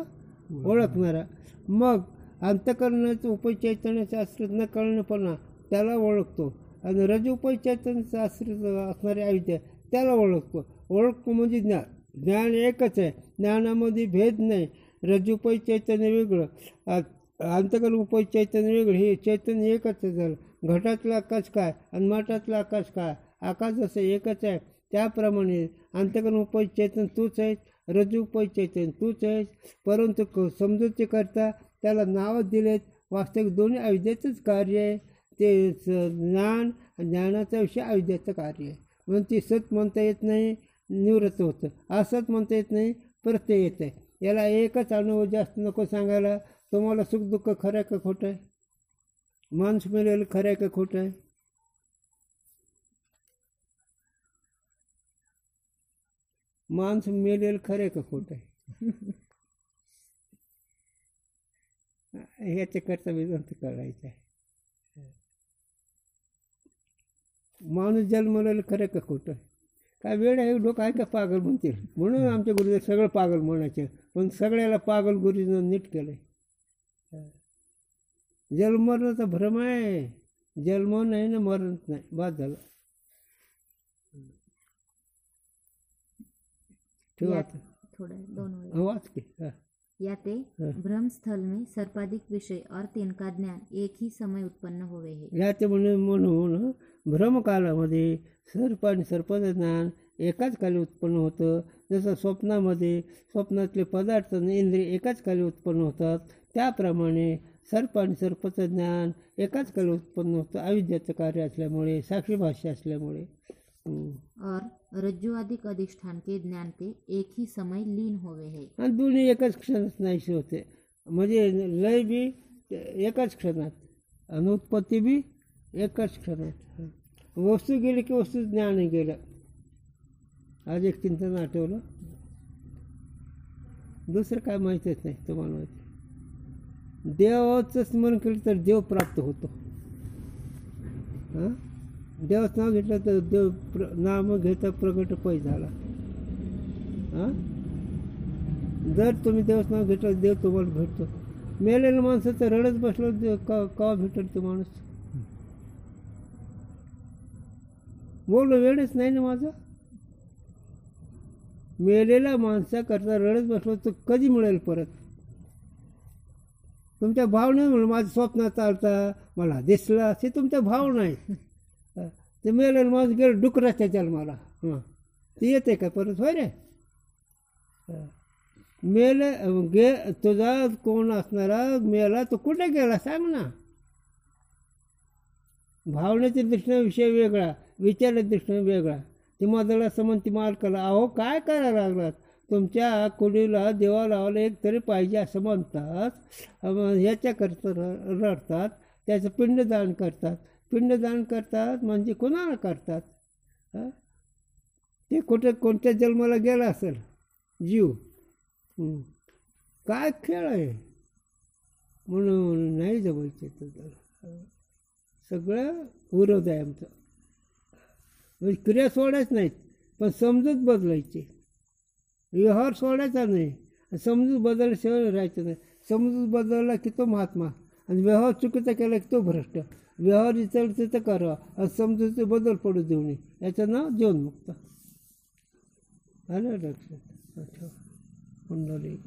ओळखणारा. मग अंतकरणाचं उपचैतन्याचा आश्रित न कळणेपणा त्याला ओळखतो आणि रजोपचैतन्याचा आश्रित असणारी अविद्या त्याला ओळखतो. ओळख म्हणजे ज्ञान, ज्ञान एकच आहे, ज्ञानामध्ये भेद नाही. रज्जुपचैतन्य वेगळं, अंतकरण उपचैतन्य वेगळं, हे चैतन्य एकच झालं. घटातला आकाश काय आणि माठातला आकाश काय, आकाश जसं एकच आहे त्याप्रमाणे अंतकरण उपचैतन्य तूच आहेस, रज्जु उपचैतन्य तूच आहेस. परंतु समजुती करता त्याला नावं दिलेत. वास्तविक दोन्ही अविद्याचंच कार्य आहे. ते ज्ञान, ज्ञानाचा विषय अविद्याचं कार्य आहे. म्हणून ती सत म्हणता येत नाही, निवृत्त होतं. असत म्हणता येत नाही, प्रत्यय येत आहे. याला एकच अनुभव जास्त नको सांगायला. तुम्हाला सुखदुःख खरं आहे का खोटं आहे, माणूस मेलेलं खरं आहे का खोटं आहे. माणूस मेलेलं खरं आहे का खोटं आहे. ह्याच्याकरता वेदांत कळायचं आहे. माणूस जन्मलेलं खरं का खोटं आहे. काय वेळ आहे, लोक आहे का पागल म्हणतील. म्हणून आमच्या गुरुदेव सगळं पागल म्हणायचे, पण सगळ्याला पागल गुरुजीनं नीट केलं आहे. जन्मरणाचा भ्रम आहे, जन्म नाही ना मरण नाही, बाद झालं. ठेवा थोड़ा 2 वाच की. याते भ्रम स्थल में सर्पाधिक विषय और तिनका ज्ञान एक ही समय उत्पन्न होवे है. याते म्हणून भ्रमकालामध्ये सर्प आणि सर्पाचं ज्ञान एकाच काली उत्पन्न होतं. जसं स्वप्नातले पदार्थ आणि इंद्रिय एकाच काली उत्पन्न होतात, त्याप्रमाणे सर्प आणि सर्पाचं ज्ञान एकाच काली उत्पन्न होतं, अविद्याचं कार्य असल्यामुळे, साक्षी भाष्य असल्यामुळे. और रज्जुआदिक अधिष्ठान के ज्ञान के एक ही समय लीन होवे है. आणि दोन्ही एकाच क्षणात नाहीसे होते, म्हणजे लय बी एकाच क्षणात आणि उत्पत्ती बी एकाच क्षणात. वस्तू गेली की वस्तू ज्ञान गेलं. आज एक चिंतन आठवलं, दुसरं काय माहितीच नाही तुम्हाला. माहिती देवाचं स्मरण केलं तर देव प्राप्त होतो. हां, देवाचं नाव घेतलं तर देव नाम घेता प्रगट पै झाला. हां, जर तुम्ही देवाचं नाव घेतलं देव तुम्हाला भेटतो. मेलेलं माणसं तर रडत बसलं देव का भेटेल तो माणूस. बोललो वेळच नाही ना माझा. मेलेल्या माणसाकरता रडत बसलो तर कधी मिळेल परत. तुमच्या भावने म्हणून माझं स्वप्नात चालता मला दिसला असे तुमच्या भावना आहेत. ते मेलेलं माणूस गेलं डुकराच्या जन्माला, हां ते येते का परत होय रे. तुझा कोण असणारा मेला तो कुठे गेला सांग ना. भावनेच्या दृष्टीने विषय वेगळा, विचाराच्या दृष्टीने वेगळा. ती मदला समन ती मालकाला अहो काय करायला लागलात, तुमच्या कुडीला देवा लावायला एक तरी पाहिजे असं म्हणतात. ह्याच्याकरता रडतात, त्याचं पिंडदान करतात. पिंडदान करतात म्हणजे कोणाला करतात. ते कोणत्या जन्माला गेला असेल जीव. काय खेळ आहे म्हणून नाही जमायचे. सगळं विरोध आहे आमचं. म्हणजे क्रिया सोडायच नाहीत पण समजूत बदलायची. व्यवहार सोडायचा नाही, समजूत बदलल्याशिवाय राहायचं नाही. समजूत बदलला की तो महात्मा आणि व्यवहार चुकीचा केला की तो भ्रष्ट. व्यवहार जिथं तिथं करावा आणि समजूत बदल पडू देऊ नये. याचं नाव जीवनमुक्त. आलं लक्षात. अच्छा पुंडलिक.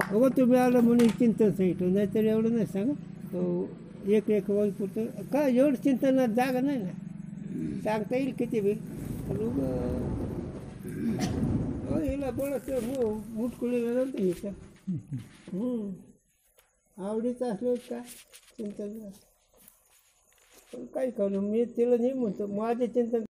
अगो तुम्ही आलं म्हणून चिंतन सांगितलं, नाहीतर एवढं नाही सांगत. एक वाई पुरतं काय एवढं चिंतनात जागा नाही ना. सांगता येईल किती बी हिला बळच हो मुटकुळी वेळ घ्यायचा. आवडीचं असलं का चिंतन पण काही करू. मी तिला नाही म्हणतो माझे चिंतन